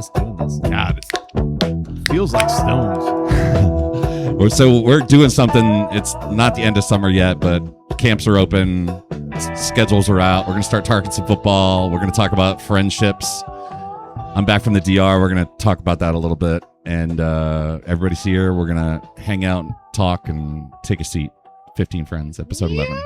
us doing this. God, Feels like stones. so we're doing something. It's not the end of summer yet, but camps are open. Schedules are out. We're going to start talking some football. We're going to talk about friendships. I'm back from the DR. We're going to talk about that a little bit. And everybody's here. We're going to hang out and talk and take a seat. 15 Friends, episode 11.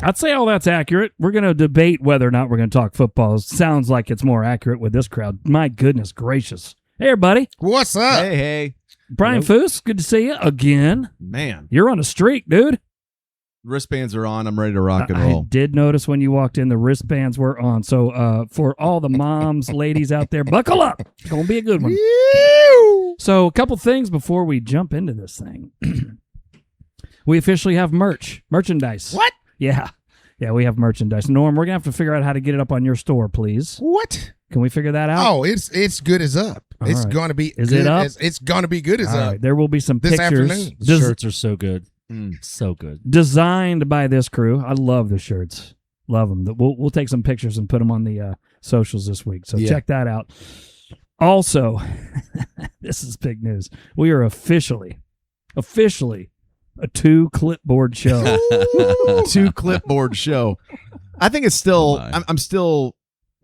I'd say all that's accurate. We're going to debate whether or not we're going to talk football. Sounds like it's more accurate with this crowd. My goodness gracious. Hey, everybody. What's up? Hey. Brian Foose, good to see you again. Man. You're on a streak, dude. Wristbands are on. I'm ready to rock and roll. I did notice when you walked in, the wristbands were on. So for all the moms, ladies out there, buckle up. It's going to be a good one. So a couple things before we jump into this thing. We officially have merchandise. What? Yeah, we have merchandise. Norm, we're going to have to figure out how to get it up on your store, please. What? Can we figure that out? Oh, it's good as up. All it's right. going to be Is good it up? it's going to be good as All up. right, there will be some This pictures. afternoon. The shirts are so good. So good. Designed by this crew. I love the shirts. Love them. We'll take some pictures and put them on the socials this week. So check that out. Also, this is big news. We are officially a 2-clipboard show. 2-clipboard show. I think it's still, I'm still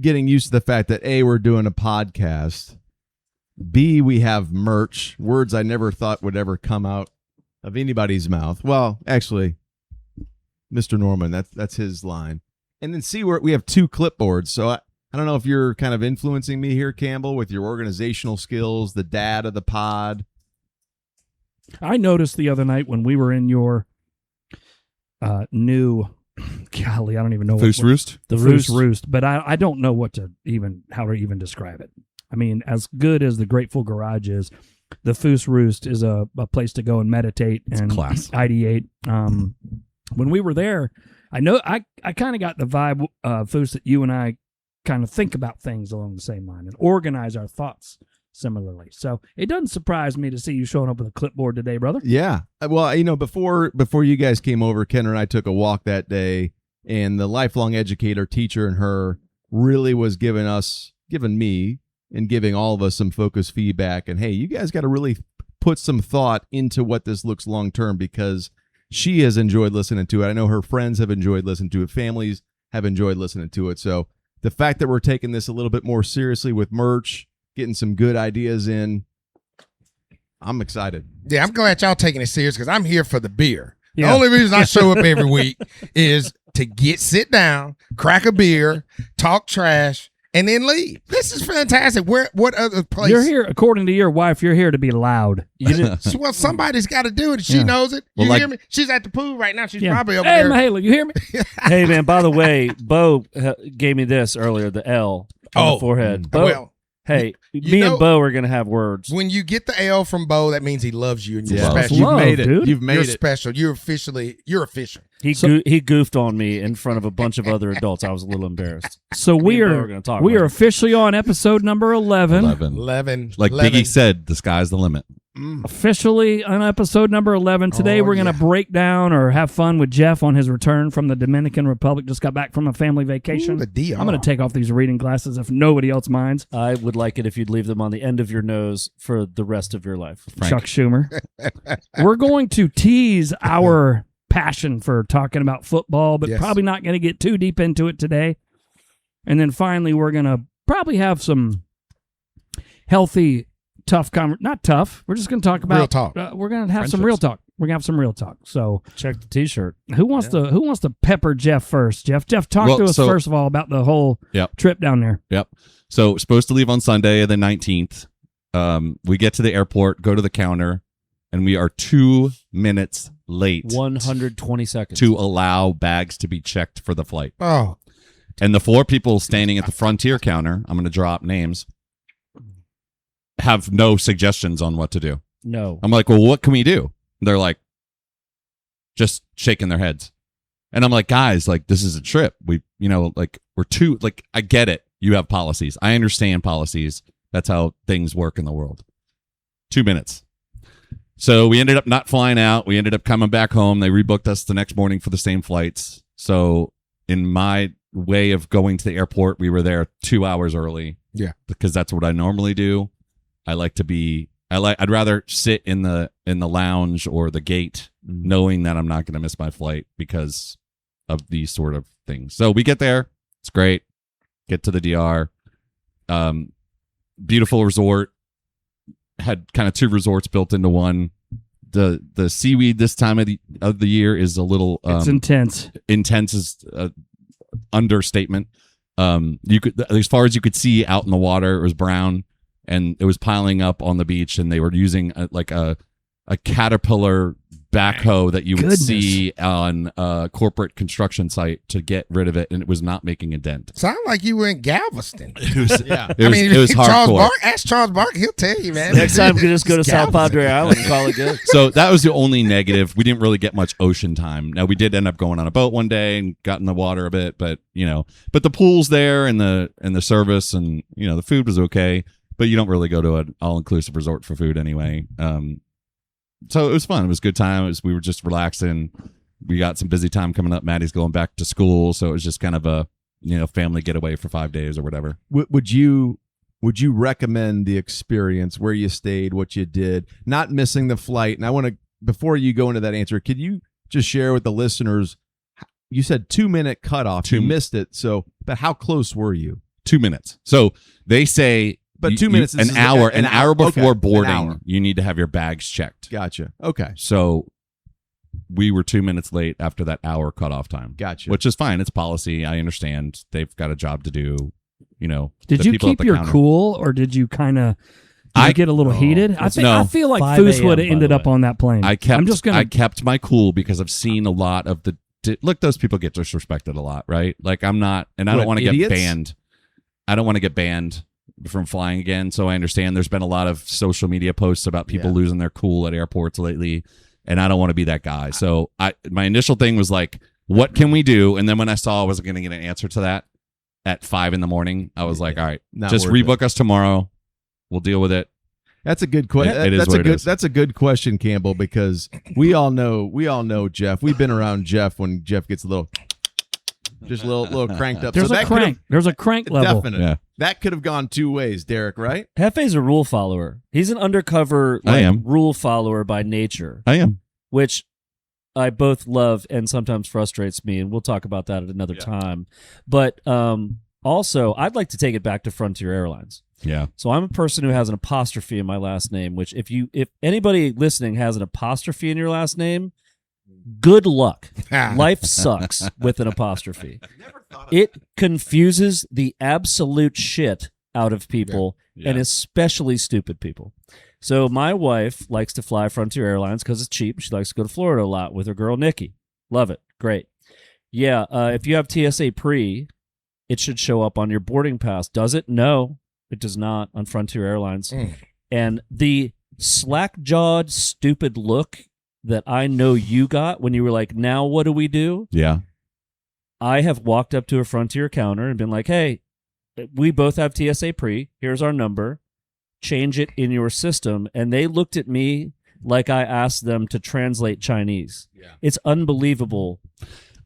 getting used to the fact that A, we're doing a podcast. B, we have merch. Words I never thought would ever come out of anybody's mouth. Well, actually, Mr. Norman, that's his line. And then C, we have 2 clipboards. So I don't know if you're kind of influencing me here, Campbell, with your organizational skills, the dad of the pod. I noticed the other night when we were in your new, golly, I don't even know Foose Roost? The Foose Roost, but I don't know how to even describe it. I mean, as good as the Grateful Garage is, the Foose Roost is a place to go and meditate and class. ideate. When we were there, I kind of got the vibe, Foose, that you and I kind of think about things along the same line and organize our thoughts similarly. So it doesn't surprise me to see you showing up with a clipboard today, brother. Yeah. Well, before you guys came over, Ken and I took a walk that day, and the lifelong educator, teacher, and her really was giving me and giving all of us some focused feedback. And hey, you guys got to really put some thought into what this looks long term, because she has enjoyed listening to it. I know her friends have enjoyed listening to it. Families have enjoyed listening to it. So the fact that we're taking this a little bit more seriously with merch, getting some good ideas in, I'm excited. Yeah, I'm glad y'all taking it serious because I'm here for the beer. Yeah. The only reason I show up every week is to sit down, crack a beer, talk trash, and then leave. This is fantastic. What other place? You're here, according to your wife, you're here to be loud. Well, somebody's got to do it. She knows it. You hear me? She's at the pool right now. She's probably over hey, there. Mahela, you hear me? Hey, man, by the way, Bo gave me this earlier, the L on the forehead. Bo, Well, hey, me and Bo are going to have words. when you get the L from Bo, that means he loves you and you're Yeah. special. You've Love, made it. dude. You've made You're it. special. You're official. He goofed on me in front of a bunch of other adults. I was a little embarrassed. So Me we and Bo are are gonna talk we about are it. officially on episode number 11. 11. Like 11. Biggie said, the sky's the limit. Officially on episode number 11. Today Oh, we're going to break down or have fun with Jeff on his return from the Dominican Republic. Just got back from a family vacation. Ooh, the DR. I'm going to take off these reading glasses if nobody else minds. I would like it if you'd leave them on the end of your nose for the rest of your life. Frank. Chuck Schumer. We're going to tease our passion for talking about football, but Yes. probably not going to get too deep into it today. And then finally, we're going to probably have some healthy, not tough. We're just going to talk about Real talk. We're going to have some real talk. We're going to have some real talk. So Check the T-shirt. who wants to pepper Jeff first? Jeff, talk Well, to us so- first of all about the whole Yep. trip down there. Yep. So supposed to leave on Sunday, the 19th. We get to the airport, go to the counter, and we are 2 minutes late 120 seconds. to allow bags to be checked for the flight. Oh, And the 4 people standing at the Frontier counter, I'm going to drop names, have no suggestions on what to do. No. I'm like, well, what can we do? They're like, just shaking their heads. And I'm like, guys, like, this is a trip. We're I get it. You have policies. I understand policies. That's how things work in the world. 2 minutes. So we ended up not flying out. We ended up coming back home. They rebooked us the next morning for the same flights. So in my way of going to the airport, we were there 2 hours early. Yeah. Because that's what I normally do. I like to be. I'd rather sit in the lounge or the gate, knowing that I'm not going to miss my flight because of these sort of things. So we get there. It's great. Get to the DR. Beautiful resort. Had kind of 2 resorts built into one. The seaweed this time of the year is a little it's intense. Intense is understatement. You could, as far as you could see out in the water, it was brown and it was piling up on the beach, and they were using a caterpillar backhoe that you would see on a corporate construction site to get rid of it, and it was not making a dent. Sound like you were in Galveston. It was hardcore. Ask Charles Bark, he'll tell you, man. Next time we can just go to South Padre Island and call it good. So that was the only negative. We didn't really get much ocean time. Now we did end up going on a boat one day and got in the water a bit, but the pool's there and the service and the food was okay, but you don't really go to an all-inclusive resort for food anyway. So it was fun. It was a good time. We were just relaxing. We got some busy time coming up. Maddie's going back to school, so it was just kind of a family getaway for 5 days or whatever. Would you recommend the experience, where you stayed, what you did, not missing the flight? And I want to, before you go into that answer, could you just share with the listeners? You said 2-minute cutoff. You missed it. So, but how close were you? 2 minutes. So they say. But 2 minutes is an hour before boarding, okay, you need to have your bags checked. Gotcha. Okay. So we were 2 minutes late after that hour cutoff time. Gotcha. Which is fine. It's policy. I understand. They've got a job to do. Did you keep your cool, or did you kind of get a little heated? I feel like Foose would have ended up on that plane. I kept my cool because I've seen a lot of look, those people get disrespected a lot, right? Like I'm not, and I don't want to get banned. I don't want to get banned from flying again. So I understand there's been a lot of social media posts about people losing their cool at airports lately, and I don't want to be that guy. So my initial thing was like, what can we do? And then when I saw I wasn't going to get an answer to that at 5 a.m, I was like, all right, just rebook us tomorrow. We'll deal with it. That's a good question. That's a good question, Campbell, because we all know Jeff. We've been around Jeff when Jeff gets a little cranked up. There's a crank. There's a crank level. Definitely. Yeah. That could have gone 2 ways, Derek, right? Jefé's a rule follower. He's an undercover rule follower by nature. I am. Which I both love and sometimes frustrates me, and we'll talk about that at another time. But also, I'd like to take it back to Frontier Airlines. Yeah. So I'm a person who has an apostrophe in my last name, which if anybody listening has an apostrophe in your last name, good luck. Life sucks with an apostrophe. It confuses the absolute shit out of people, and especially stupid people. So my wife likes to fly Frontier Airlines because it's cheap. She likes to go to Florida a lot with her girl Nikki. Love it. Great. Yeah, if you have TSA pre, it should show up on your boarding pass. Does it? No, it does not on Frontier Airlines. And the slack-jawed, stupid look that I know you got when you were like, now what do we do? Yeah. I have walked up to a Frontier counter and been like, hey, we both have TSA pre. Here's our number. Change it in your system. And they looked at me like I asked them to translate Chinese. Yeah. It's unbelievable.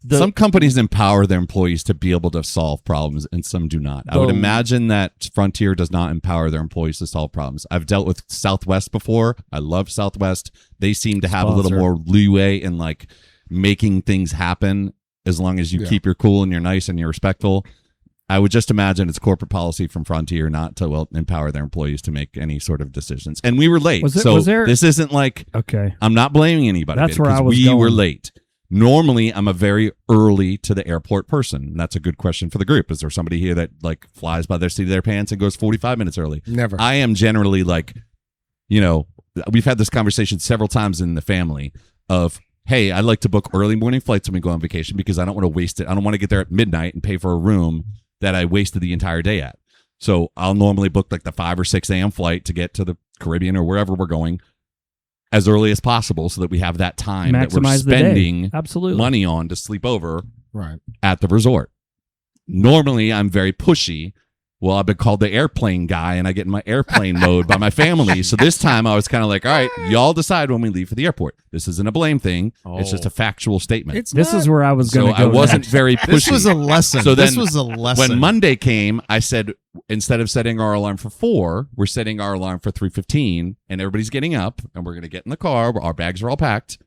Some companies empower their employees to be able to solve problems, and some do not. I would imagine that Frontier does not empower their employees to solve problems. I've dealt with Southwest before. I love Southwest. They seem to have a little more leeway in like making things happen as long as you keep your cool and you're nice and you're respectful. I would just imagine it's corporate policy from Frontier not to empower their employees to make any sort of decisions. And we were late. This isn't like, I'm not blaming anybody. That's where I was going. We were late. Normally, I'm a very early to the airport person. And that's a good question for the group. Is there somebody here that like flies by their seat of their pants and goes 45 minutes early? Never. I am generally like, we've had this conversation several times in the family of, hey, I like to book early morning flights when we go on vacation because I don't want to waste it. I don't want to get there at midnight and pay for a room that I wasted the entire day at. So I'll normally book like the 5 or 6 a.m. flight to get to the Caribbean or wherever we're going as early as possible so that we have that time that we're spending money on to sleep over at the resort. Normally, I'm very pushy Well, I've been called the airplane guy, and I get in my airplane mode by my family. So this time I was kind of like, all right, y'all decide when we leave for the airport. This isn't a blame thing. It's just a factual statement. This is where I was going So to go. I wasn't next. very pushy. This was a lesson. So then this was a lesson. When Monday came, I said, instead of setting our alarm for 4, we're setting our alarm for 3:15, and everybody's getting up, and we're going to get in the car. Our bags are all packed,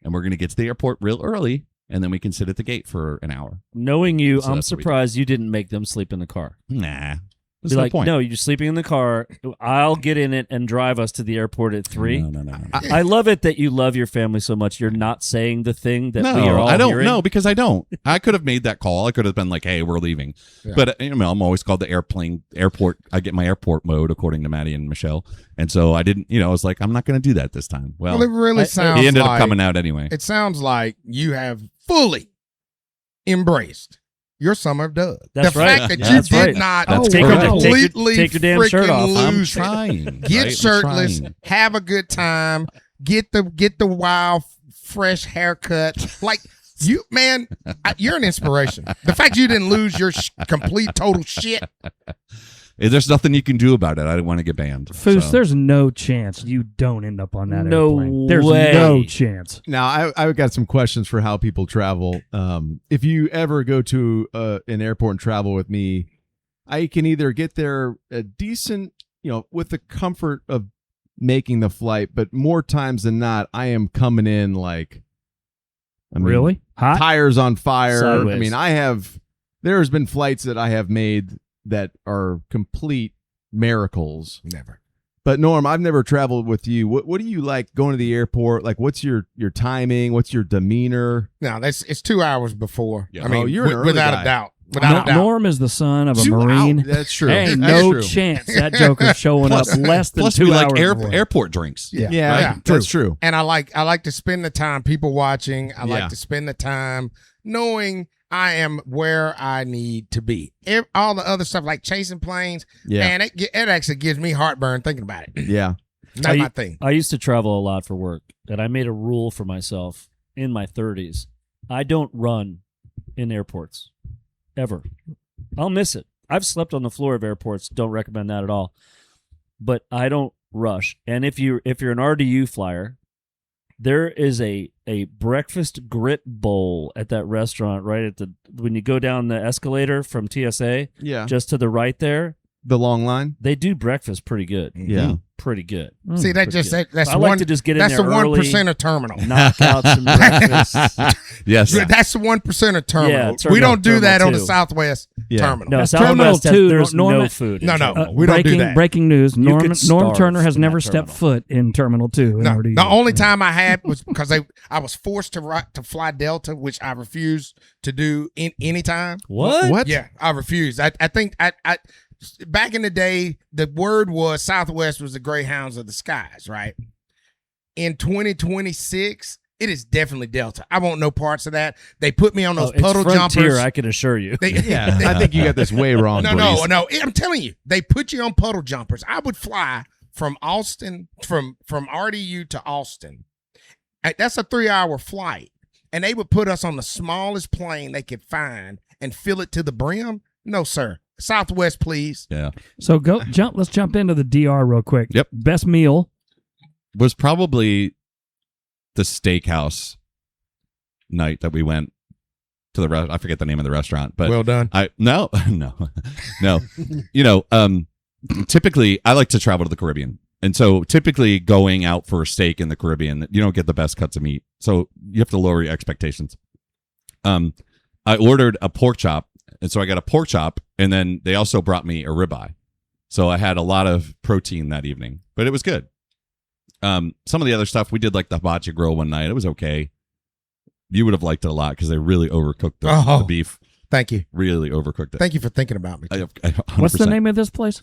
and we're going to get to the airport real early, and then we can sit at the gate for an hour. Knowing you, So I'm that's what we surprised you didn't make them sleep in the car. Nah. Be There's no like, point. no, you're sleeping in the car. I'll get in it and drive us to the airport at 3. No. I love it that you love your family so much. You're not saying the thing that we are all I don't hearing. know because I don't. I could have made that call. I could have been like, "Hey, we're leaving," but I'm always called the airport. I get my airport mode according to Maddie and Michelle, and so I didn't. I was like, I'm not going to do that this time. Well, Well, it really sounds he ended like, up coming out anyway. It sounds like you have fully embraced your summer of Doug. That's the right. fact that Yeah, you that's did right. not That's Take your- completely take your damn shirt off. freaking I'm lose it. trying. Get right? I'm shirtless, trying. have a good time, get the wild fresh haircut. Like you, man, you're an inspiration. The fact you didn't lose your complete total shit. There's nothing you can do about it. I didn't want to get banned. Foos, so. there's no chance you don't end up on that No airplane. There's way. no chance. Now, I've got some questions for how people travel. If you ever go to an airport and travel with me, I can either get there a decent, with the comfort of making the flight, but more times than not, I am coming in like, Really? Hot? tires on fire. Sideways. There has been flights that I have made that are complete miracles. Never. But Norm, I've never traveled with you. What do you like going to the airport? Like, what's your timing? What's your demeanor? No, it's 2 hours before. Yeah. I mean, You're an early without guy. a doubt. Without a doubt. Norm is the son of a 2 Marine. hours. That's true. There ain't That's no true. chance that Joker's showing up less than Plus, 2 we hours like before. airport drinks. Yeah, Yeah, that's true. And I like to spend the time people watching. I Yeah. like to spend the time knowing I am where I need to be. All the other stuff like chasing planes, Yeah, man, it actually gives me heartburn thinking about it. yeah. Not my thing. I used to travel a lot for work, and I made a rule for myself in my 30s. I don't run in airports, ever. I'll miss it. I've slept on the floor of airports. Don't recommend that at all. But I don't rush. And if you're an RDU flyer, there is a breakfast grit bowl at that restaurant right at when you go down the escalator from TSA, Yeah. just to the right there. The long line. They do breakfast pretty good. Yeah. Pretty good. See, that Pretty just good. that's I one. like to just get in That's there the early, 1%er terminal. knock out some breakfast. Yes. That's the 1%er terminal. Yeah, we don't do terminal that on the two. Southwest Yeah. terminal. No, That's Terminal Southwest has, 2, there's Norman- no food. in No, no. Terminal We don't do breaking, that. breaking news. You Norm could starve Turner has in never that stepped terminal. foot in Terminal 2. in No, RDU. the only time I had was because I was forced to fly Delta, which I refused to do in any time. What? Yeah, I refused. I think I back in the day, the word was Southwest was the Greyhounds of the skies, right? In 2026, it is definitely Delta. I want no parts of that. They put me on those It's puddle Frontier, jumpers. I can assure you. Yeah. I think you got this way wrong. No, Breeze. no. I'm telling you, they put you on puddle jumpers. I would fly from Austin, from RDU to Austin. That's a 3-hour flight. And they would put us on the smallest plane they could find and fill it to the brim. No, sir. Southwest, please. Yeah. So let's jump into the DR real quick. Yep. Best meal. Was probably the steakhouse night that we went to the I forget the name of the restaurant, but Well done. no. Typically I like to travel to the Caribbean. And so typically going out for a steak in the Caribbean, you don't get the best cuts of meat. So you have to lower your expectations. I ordered a pork chop, and so I got a pork chop, and then they also brought me a ribeye. So I had a lot of protein that evening, but it was good. Some of the other stuff, we did like the hibachi grill one night. It was okay. You would have liked it a lot because they really overcooked the beef. Thank you. Really overcooked it. Thank you for thinking about me. 100%. What's the name of this place?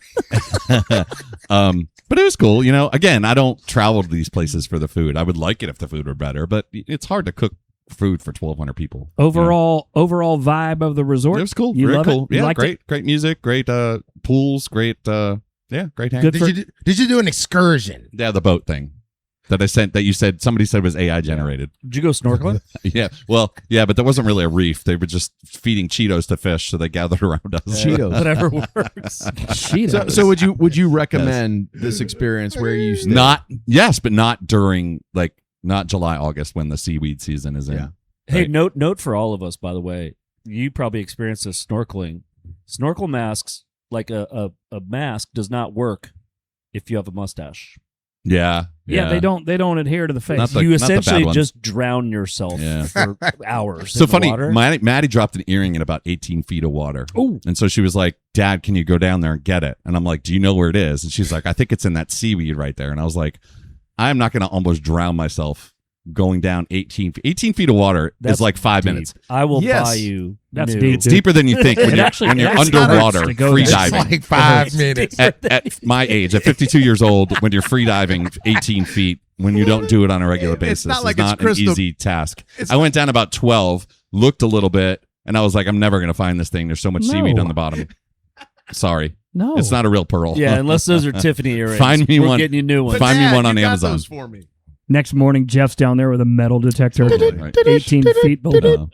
But it was cool. Again, I don't travel to these places for the food. I would like it if the food were better, but it's hard to cook food for 1,200 people. Overall vibe of the resort. It was cool. You Very love cool. it? You Yeah, liked it? great music, great pools, great great hang. Good. Did you do an excursion? Yeah, the boat thing. that I sent that you said somebody said was AI generated. Did you go snorkeling? Yeah. Well, yeah, but there wasn't really a reef. They were just feeding Cheetos to fish, so they gathered around us. Cheetos. Whatever works. So would you recommend this experience where you stay? But not during not July, August when the seaweed season is in. Yeah. Hey, Right. note for all of us, by the way. You probably experienced this snorkeling. Snorkel masks, like a mask, does not work if you have a mustache. Yeah. Yeah, they don't adhere to the face. Not the- You not the bad essentially ones. just drown yourself Yeah. for hours. So in the funny, water. Maddie dropped an earring in about 18 feet of water. Ooh. And so she was like, Dad, can you go down there and get it? And I'm like, do you know where it is? And she's like, I think it's in that seaweed right there. And I was like, I'm not going to almost drown myself going down 18 feet. 18 feet of water That's is like 5 deep. minutes. I will Yes. buy you. That's new. deep. It's deeper than you think when It you're, actually- when you're it actually hurts underwater to go free there. It's diving. like 5 minutes. At my age, at 52 years old, when you're free diving 18 feet, when you don't do it on a regular basis, not like it's an crystal- easy task. I went down about 12, looked a little bit, and I was like, I'm never going to find this thing. There's so much seaweed No. on the bottom. Sorry. No. It's not a real pearl. Yeah, unless those are Tiffany earrings. Find me We're one. getting you new ones. Find me Dad, one on you got Amazon. those for me. Next morning, Jeff's down there with a metal detector, Right. 18 feet below.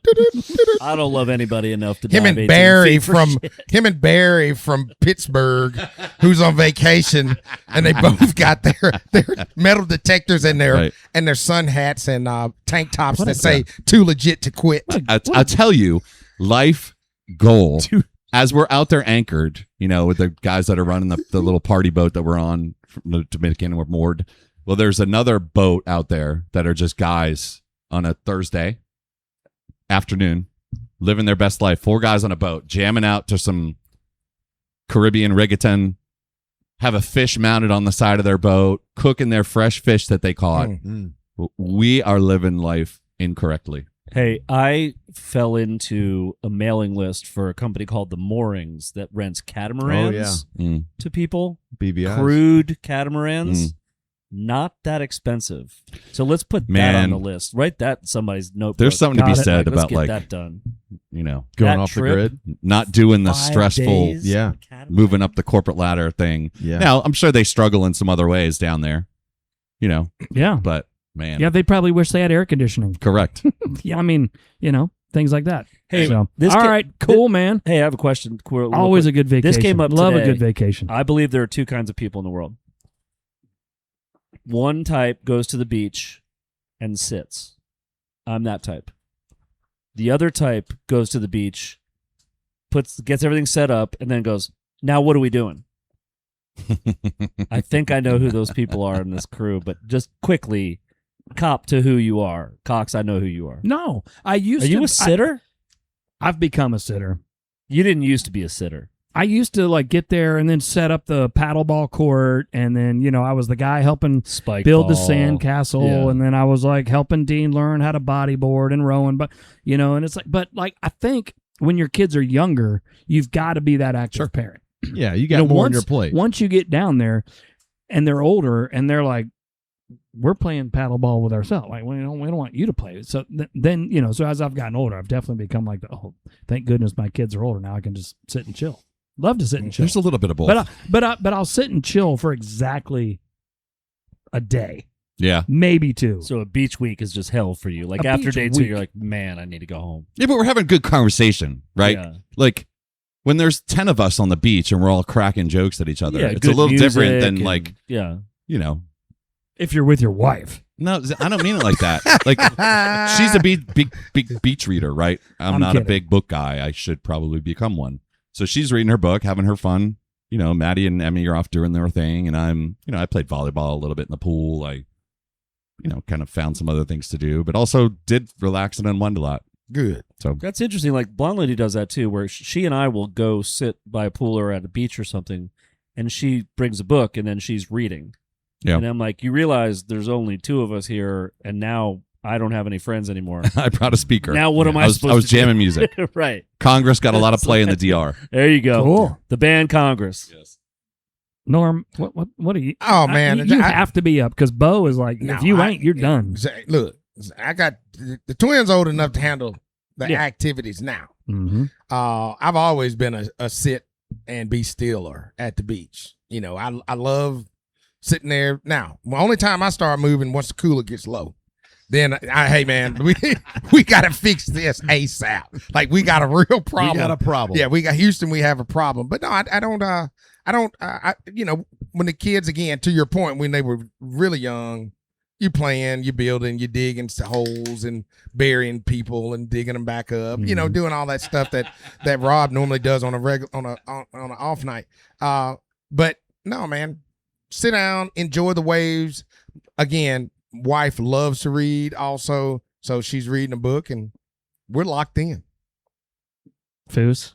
I don't love anybody enough to Him dive and 18 Barry feet for from shit. him and Barry from Pittsburgh, who's on vacation, and they both got their metal detectors and Right. their sun hats and tank tops What that a- say "too legit to quit." I'll tell you, life goal, as we're out there anchored, with the guys that are running the little party boat that we're on from the Dominican and we're moored. Well, there's another boat out there that are just guys on a Thursday afternoon living their best life. 4 guys on a boat, jamming out to some Caribbean reggaeton, have a fish mounted on the side of their boat, cooking their fresh fish that they caught. We are living life incorrectly. Hey, I fell into a mailing list for a company called The Moorings that rents catamarans Mm. to people. BBI. Crude catamarans. Not that expensive. So let's put that on Man. the list. Write that in somebody's notebook. There's something to be Got it. said Let's about get that done. Going That off trip, the grid. not doing the 5 stressful days Yeah. on a catamaran. moving up the corporate ladder thing. Yeah. Now, I'm sure they struggle in some other ways down there, Yeah. but man, Yeah, they probably wish they had air conditioning. correct. Yeah, I mean, things like that. Hey, So, this all ca- right, cool, man. Hey, I have a question. Real Always quick. a good vacation. This came up Love today. a good vacation. I believe there are 2 kinds of people in the world. One type goes to the beach and sits. I'm that type. The other type goes to the beach, gets everything set up, and then goes, now what are we doing? I think I know who those people are in this crew, but just quickly, cop to who you are. Cox, I know who you are. No, I used Are to. you a sitter? I've become a sitter. You didn't used to be a sitter. I used to get there and then set up the paddleball court, and then I was the guy helping Spike build the ball. sand castle, Yeah. and then I was helping Dean learn how to bodyboard and rowing, but and it's I think when your kids are younger, you've got to be that active parent. Yeah, you got more on your plate. Once you get down there and they're older and they're like, we're playing paddleball with ourselves. We don't want you to play. So then, so as I've gotten older, I've definitely become thank goodness my kids are older. Now I can just sit and chill. Love to sit and chill. There's a little bit of both. But I'll sit and chill for a day, yeah. maybe 2. So a beach week is just hell for you. Like A after beach day 2, week. you're like, man, I need to go home. Yeah, but we're having good conversation, right? Yeah. Like when there's 10 of us on the beach and we're all cracking jokes at each other, Yeah, it's a good little different music than and- yeah. if you're with your wife. No, I don't mean it like that. Like she's a big beach reader, right? I'm not kidding. a big book guy. I should probably become one. So she's reading her book, having her fun. Maddie and Emmy are off doing their thing, and I'm, I played volleyball a little bit in the pool. I, kind of found some other things to do, but also did relax and unwind a lot. Good. So That's interesting. Like Blonde Lady does that too, where she and I will go sit by a pool or at a beach or something, and she brings a book and then she's reading. Yeah. And I'm like, you realize there's only 2 of us here, and now I don't have any friends anymore. I brought a speaker. Now what am I supposed I was to do? jamming music. Right. Congress got a lot of play in the DR. There you go. Cool. The band Congress. Yes. Norm, what are you? Oh man, you have to be up because Bo is like, No, if you ain't, you're done. Look, I got the twins old enough to handle the Yeah. activities now. Mm-hmm. I've always been a sit and be stiller at the beach. I love sitting there. Now, the only time I start moving once the cooler gets low. Then, hey man, we got to fix this ASAP. Like we got a real problem. We got a problem. Yeah, we got Houston. We have a problem. But no, I don't. You know, when the kids, again, to your point, when they were really young, you playing, you building, you digging holes and burying people and digging them back up. You know, doing all that stuff that Rob normally does on a on an off night. But no, man, sit down, enjoy the waves. Again, wife loves to read also, so she's reading a book, and we're locked in. Foos,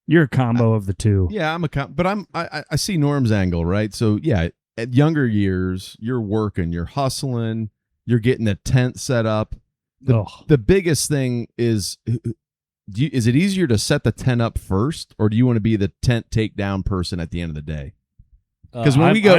you're a combo of the two. Yeah, but I see Norm's angle, right? So yeah, at younger years, you're working, you're hustling, you're getting a tent set up. The biggest thing is it easier to set the tent up first, or do you want to be the tent takedown person at the end of the day? Because when we go,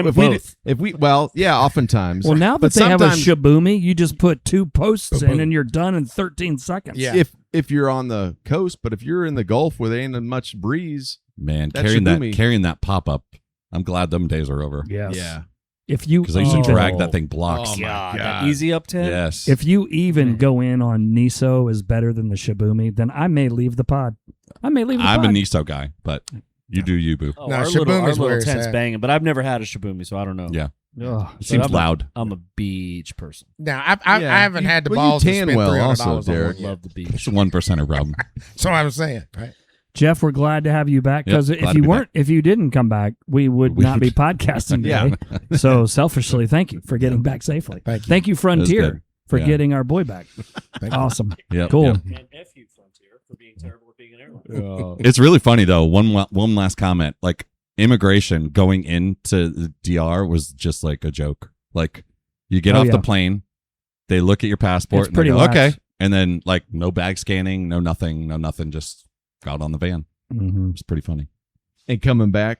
if we oftentimes. Well, now that they have a Shaboomy, you just put 2 posts in and you're done in 13 seconds. Yeah. If you're on the coast, but if you're in the Gulf where there ain't much breeze, man, carrying that pop up, I'm glad them days are over. Yes. Yeah. If you because I used to drag that thing blocks. Oh my God. That easy up 10. Yes. If you even go in on Niso is better than the Shaboomy, then I may leave the pod. I'm a Niso guy, but you do you, boo. Oh, No, our Shaboomy's little where it's tent's at. banging, but I've never had a Shaboomy, so I don't know. Yeah. Ugh. It seems I'm loud. I'm a beach person. Now, I haven't had the you balls to tan spend well $300 also, on Derek. one yet. Love the beach. It's the 1% problem. That's what I'm saying, right? Jeff, we're glad to have you back because glad to be back. if you didn't come back, we would not be podcasting today. So selfishly, thank you for getting back safely. Thank you. Frontier, good. for Yeah. getting our boy back. Awesome. Yep, Cool. yep. And F you, Frontier, for being terrible at being an airline. It's really funny though. One last comment. Like immigration going into the DR was just like a joke. Like you get off the plane, they look at your passport, It's and pretty they go, lax. okay, and then like no bag scanning, no nothing, just got on the van. Mhm. It's pretty funny. and coming back.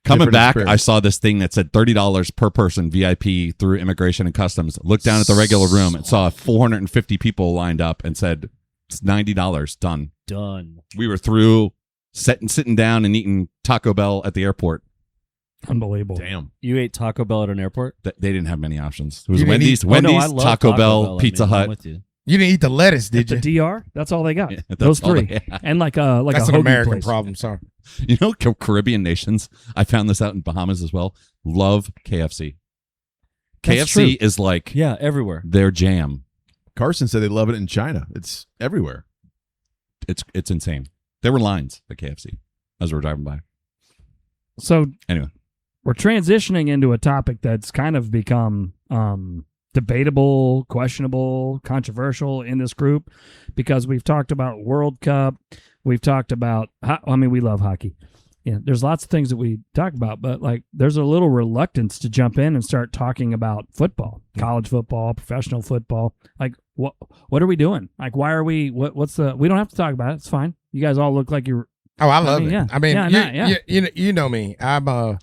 Coming Different back, experience. I saw this thing that said $30 per person VIP through immigration and customs. Looked down at the regular room and saw 450 people lined up and said it's $90 done. Done. We were through sitting down and eating Taco Bell at the airport. Unbelievable. Damn. You ate Taco Bell at an airport? They didn't have many options. It was You didn't Wendy's, eat- Oh, no, I Wendy's, love Taco Bell, I mean, Pizza I'm Hut. with you. You didn't eat the lettuce, did At you? the DR, that's all they got. Yeah, that's Those all 3, they had. and like a That's hoagie an American place. problem, sorry. You know, Caribbean nations, I found this out in Bahamas as well, love KFC. That's KFC true. is like Yeah, everywhere. their jam. Carson said they love it in China. It's everywhere. It's insane. There were lines at KFC as we were driving by. So Anyway. we're transitioning into a topic that's kind of become debatable, questionable, controversial in this group because we've talked about World Cup. We've talked about, we love hockey. Yeah, there's lots of things that we talk about, but like there's a little reluctance to jump in and start talking about football, college football, professional football. Like what are we doing? Like why are we what's the we don't have to talk about it. It's fine. You guys all look like you're Oh, I love mean, it. yeah. I mean, Yeah, you know me. I'm a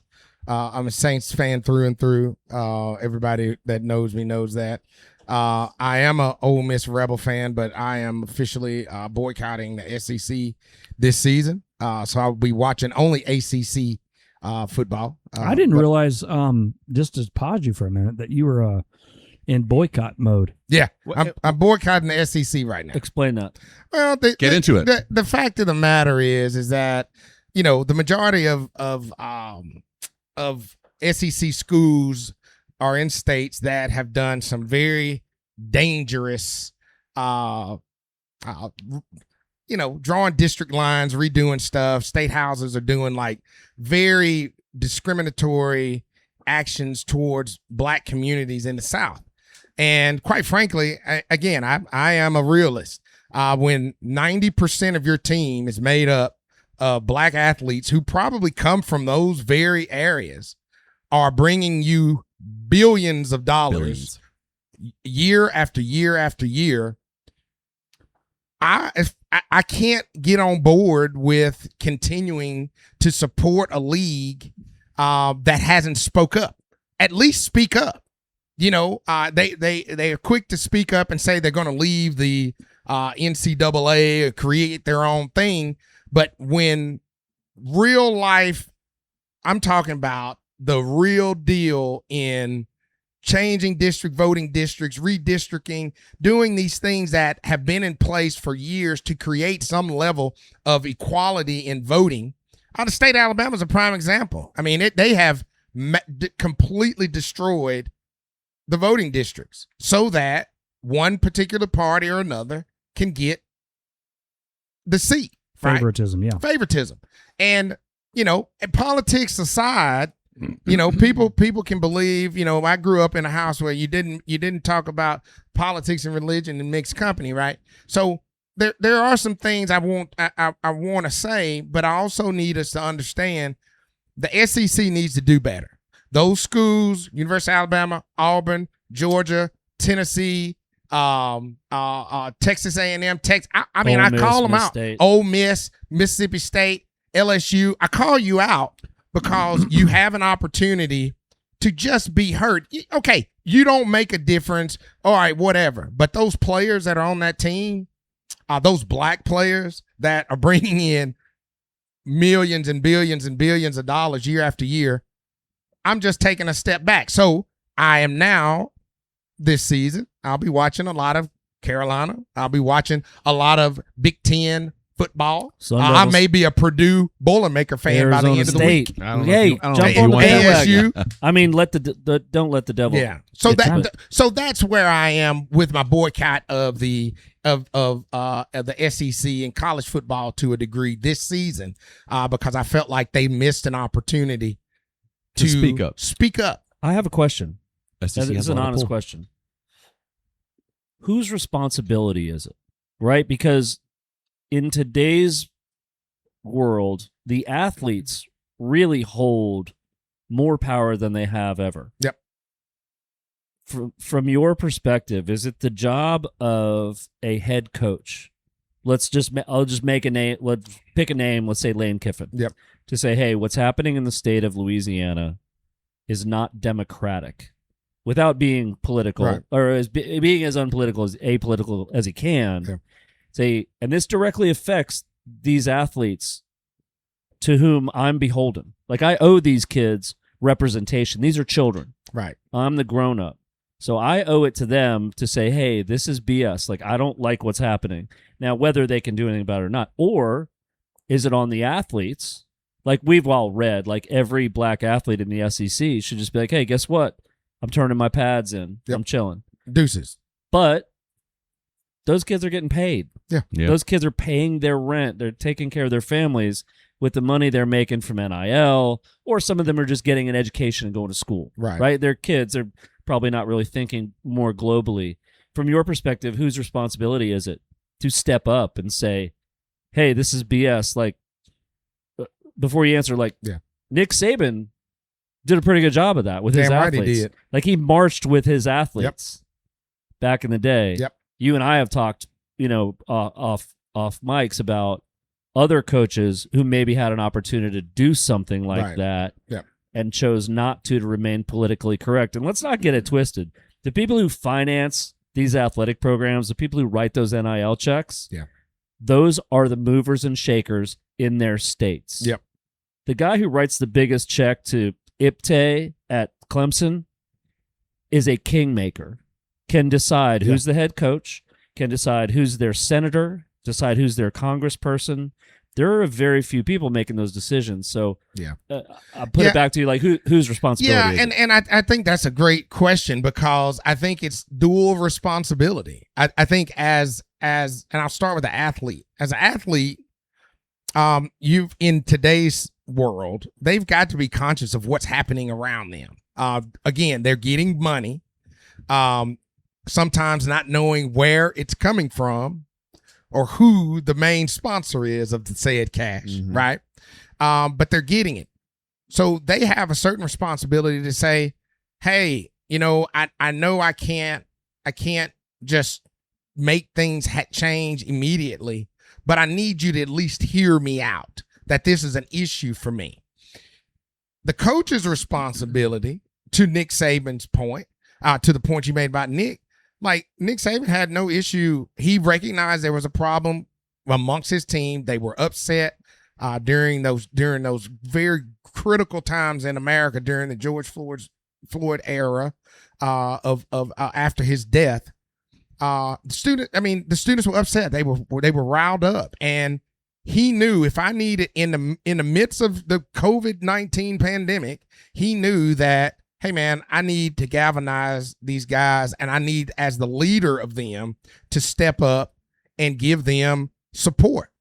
Saints fan through and through. Everybody that knows me knows that. I am a Ole Miss Rebel fan, but I am officially boycotting the SEC this season. So I'll be watching only ACC football. I didn't but- realize, just to pause you for a minute, that you were in boycott mode. Yeah, I'm boycotting the SEC right now. Explain that. Well, Get into it. The fact of the matter is that the majority of SEC schools are in states that have done some very dangerous, drawing district lines, redoing stuff. State houses are doing like very discriminatory actions towards black communities in the South. And quite frankly, I am a realist. When 90% of your team is made up of black athletes who probably come from those very areas, are bringing you billions of dollars year after year after year, I can't get on board with continuing to support a league that hasn't spoke up. At least speak up. They are quick to speak up and say they're going to leave the NCAA or create their own thing. But when real life, I'm talking about the real deal in changing voting districts, redistricting, doing these things that have been in place for years to create some level of equality in voting. The state of Alabama is a prime example. I mean, they have completely destroyed the voting districts so that one particular party or another can get the seat. Favoritism, right? Yeah. Favoritism. And, politics aside, people can believe, I grew up in a house where you didn't talk about politics and religion in mixed company, right? So there are some things I want to say, but I also need us to understand the SEC needs to do better. Those schools, University of Alabama, Auburn, Georgia, Tennessee, Texas A&M, I mean, I call them out. Ole Miss, Mississippi State, LSU. I call you out because you have an opportunity to just be heard. Okay, you don't make a difference. All right, whatever. But those players that are on that team, those black players that are bringing in millions and billions of dollars year after year, I'm just taking a step back. So I am now, this season, I'll be watching a lot of Carolina. I'll be watching a lot of Big Ten football. I may be a Purdue Boilermaker fan Arizona by the end of the State. week. Hey, jump on the ASU. I mean, don't let the devil. Yeah. So that's where I am with my boycott of the SEC and college football to a degree this season, because I felt like they missed an opportunity to speak up. I have a question. SEC This is an honest question. Whose responsibility is it? Right? Because in today's world, the athletes really hold more power than they have ever. Yep. From your perspective, is it the job of a head coach? I'll just make a name. Let's pick a name. Let's say Lane Kiffin. Yep. To say, hey, what's happening in the state of Louisiana is not democratic, without being political, right, or as being as unpolitical as apolitical as he can. Yeah. Say, and this directly affects these athletes to whom I'm beholden. Like, I owe these kids representation. These are children. Right. I'm the grown-up. So I owe it to them to say, hey, this is BS. Like, I don't like what's happening. Now, whether they can do anything about it or not, or is it on the athletes? Like, we've all read, like, every black athlete in the SEC should just be like, hey, guess what? I'm turning my pads in. Yep. I'm chilling. Deuces. But those kids are getting paid. Yeah. Those kids are paying their rent. They're taking care of their families with the money they're making from NIL, or some of them are just getting an education and going to school. Right? They're kids. They're probably not really thinking more globally. From your perspective, whose responsibility is it to step up and say, hey, this is BS? Like, before you answer, like, Nick Saban did a pretty good job of that with his athletes. Right, he did. Like, he marched with his athletes back in the day. Yep. You and I have talked, off mics about other coaches who maybe had an opportunity to do something like that and chose not to remain politically correct. And let's not get it twisted. The people who finance these athletic programs, the people who write those NIL checks, those are the movers and shakers in their states. Yep. The guy who writes the biggest check to Ipte at Clemson is a kingmaker, can decide who's the head coach, can decide who's their senator, decide who's their congressperson. There are very few people making those decisions. So I'll put it back to you, like, whose responsibility is it? And I think that's a great question, because I think it's dual responsibility. I think as and I'll start with the athlete. As an athlete, you've in today's world, they've got to be conscious of what's happening around them. Again, they're getting money, sometimes not knowing where it's coming from or who the main sponsor is of the said cash, right? But they're getting it. So they have a certain responsibility to say, hey, I know I can't just make things change immediately, but I need you to at least hear me out, that this is an issue for me. The coach's responsibility, to Nick Saban's point, to the point you made about Nick, like, Nick Saban had no issue. He recognized there was a problem amongst his team. They were upset during those very critical times in America during the George Floyd era of after his death. The students were upset. They were riled up, and he knew if I needed in the midst of the COVID-19 pandemic, he knew that, hey man, I need to galvanize these guys, and I need, as the leader of them, to step up and give them support.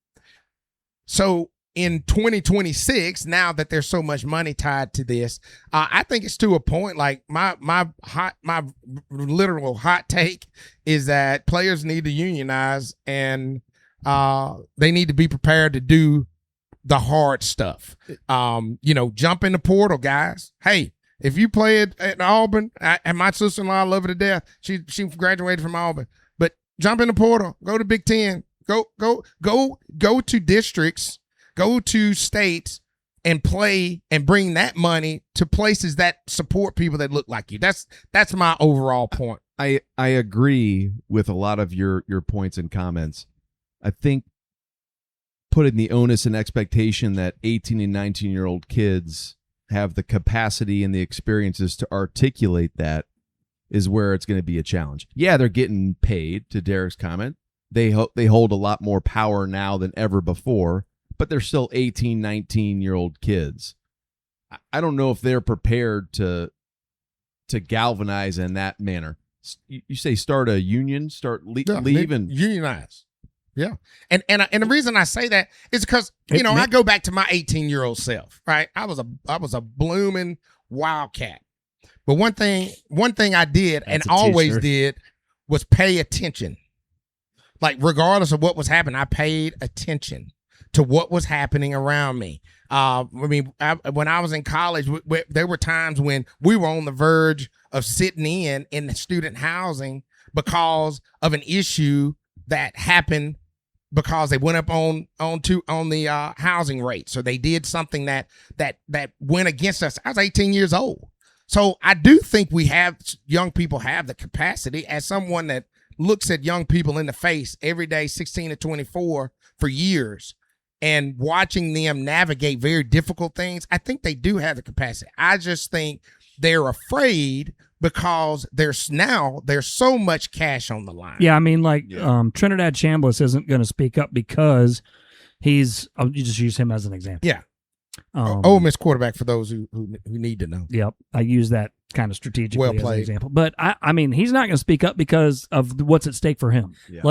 So in 2026, now that there's so much money tied to this, I think it's to a point, like my literal hot take is that players need to unionize, and they need to be prepared to do the hard stuff. Jump in the portal, guys. Hey, if you play at Auburn, and my sister-in-law, I love her to death. She graduated from Auburn, but jump in the portal, go to Big Ten, go to districts, go to states, and play and bring that money to places that support people that look like you. That's my overall point. I agree with a lot of your points and comments. I think putting the onus and expectation that 18 and 19-year-old kids have the capacity and the experiences to articulate that is where it's going to be a challenge. Yeah, they're getting paid, to Derek's comment. They hold a lot more power now than ever before, but they're still 18, 19-year-old kids. I don't know if they're prepared to galvanize in that manner. You say start a union, leave and unionize. Yeah. And the reason I say that is because, I go back to my 18-year-old self, right? I was a blooming wildcat. But one thing I did and always did was pay attention. Like, regardless of what was happening, I paid attention to what was happening around me. When I was in college, there were times when we were on the verge of sitting in the student housing because of an issue that happened because they went up on the housing rate. So they did something that went against us. I was 18 years old. So I do think young people have the capacity, as someone that looks at young people in the face every day, 16 to 24 for years, and watching them navigate very difficult things. I think they do have the capacity. I just think they're afraid because there's so much cash on the line. Yeah, I mean, Trinidad Chambliss isn't going to speak up because you just use him as an example. Yeah. Ole Miss quarterback, for those who need to know. Yep. I use that kind of strategically well as played. an example. But I mean, he's not going to speak up because of what's at stake for him. Yeah.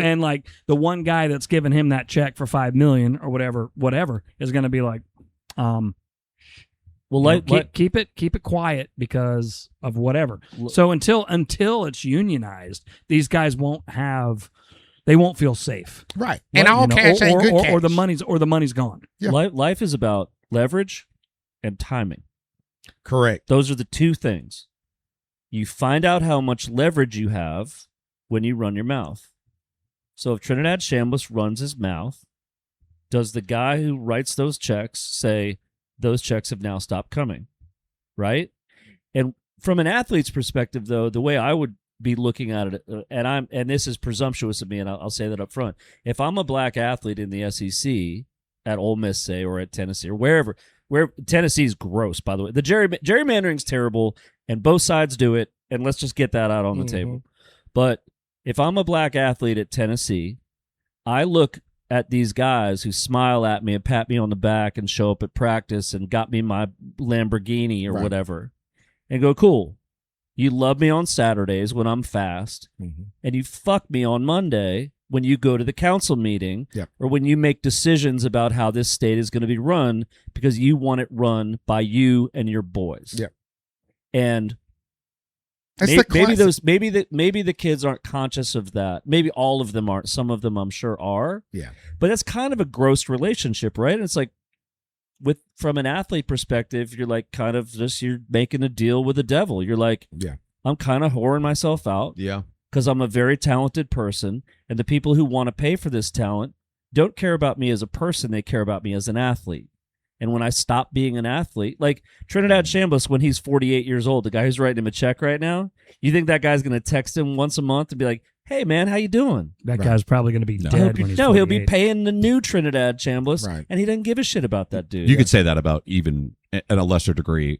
And like the one guy that's giving him that check for $5 million or whatever is going to be like, keep it quiet because of whatever. So until it's unionized, these guys won't feel safe. Right. And all cash ain't good cash. Or the money's gone. Yeah. Life is about leverage and timing. Correct. Those are the two things. You find out how much leverage you have when you run your mouth. So if Trinidad Chambliss runs his mouth, does the guy who writes those checks say those checks have now stopped coming? Right? And from an athlete's perspective, though, the way I would be looking at it, and this is presumptuous of me, and I'll say that up front. If I'm a black athlete in the SEC at Ole Miss, say, or at Tennessee, or where Tennessee's gross, by the way. The gerrymandering's terrible, and both sides do it, and let's just get that out on the table. But if I'm a black athlete at Tennessee, I look at these guys who smile at me and pat me on the back and show up at practice and got me my Lamborghini or whatever, and go, cool. You love me on Saturdays when I'm fast, and you fuck me on Monday when you go to the council meeting or when you make decisions about how this state is going to be run because you want it run by you and your boys. Yeah. And maybe the kids aren't conscious of that. Maybe all of them aren't. Some of them I'm sure are. Yeah. But that's kind of a gross relationship, right? And it's like, from an athlete perspective, you're like kind of you're making a deal with the devil. You're like, I'm kind of whoring myself out. Yeah. Because I'm a very talented person, and the people who want to pay for this talent don't care about me as a person. They care about me as an athlete. And when I stop being an athlete, like Trinidad Chambliss, when he's 48 years old, the guy who's writing him a check right now, you think that guy's going to text him once a month and be like, hey man, how you doing? That Right. guy's probably going to be No. dead when he's No, he'll be 48. paying the new Trinidad Chambliss, Right. and he doesn't give a shit about that dude. You could say that about even at a lesser degree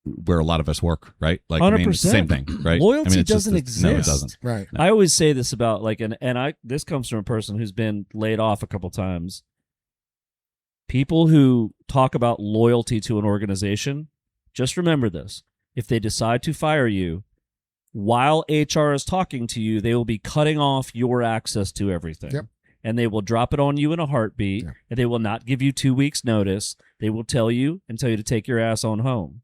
where a lot of us work, right? Like, I mean, it's the 100%. same thing, right? Loyalty I mean, it's doesn't just, No, it exist. doesn't. Right. No. I always say this about like, and this comes from a person who's been laid off a couple times. People who talk about loyalty to an organization, just remember this: if they decide to fire you, while HR is talking to you, they will be cutting off your access to everything. Yep. And they will drop it on you in a heartbeat, Yeah. and they will not give you 2 weeks' notice. They will tell you to take your ass on home.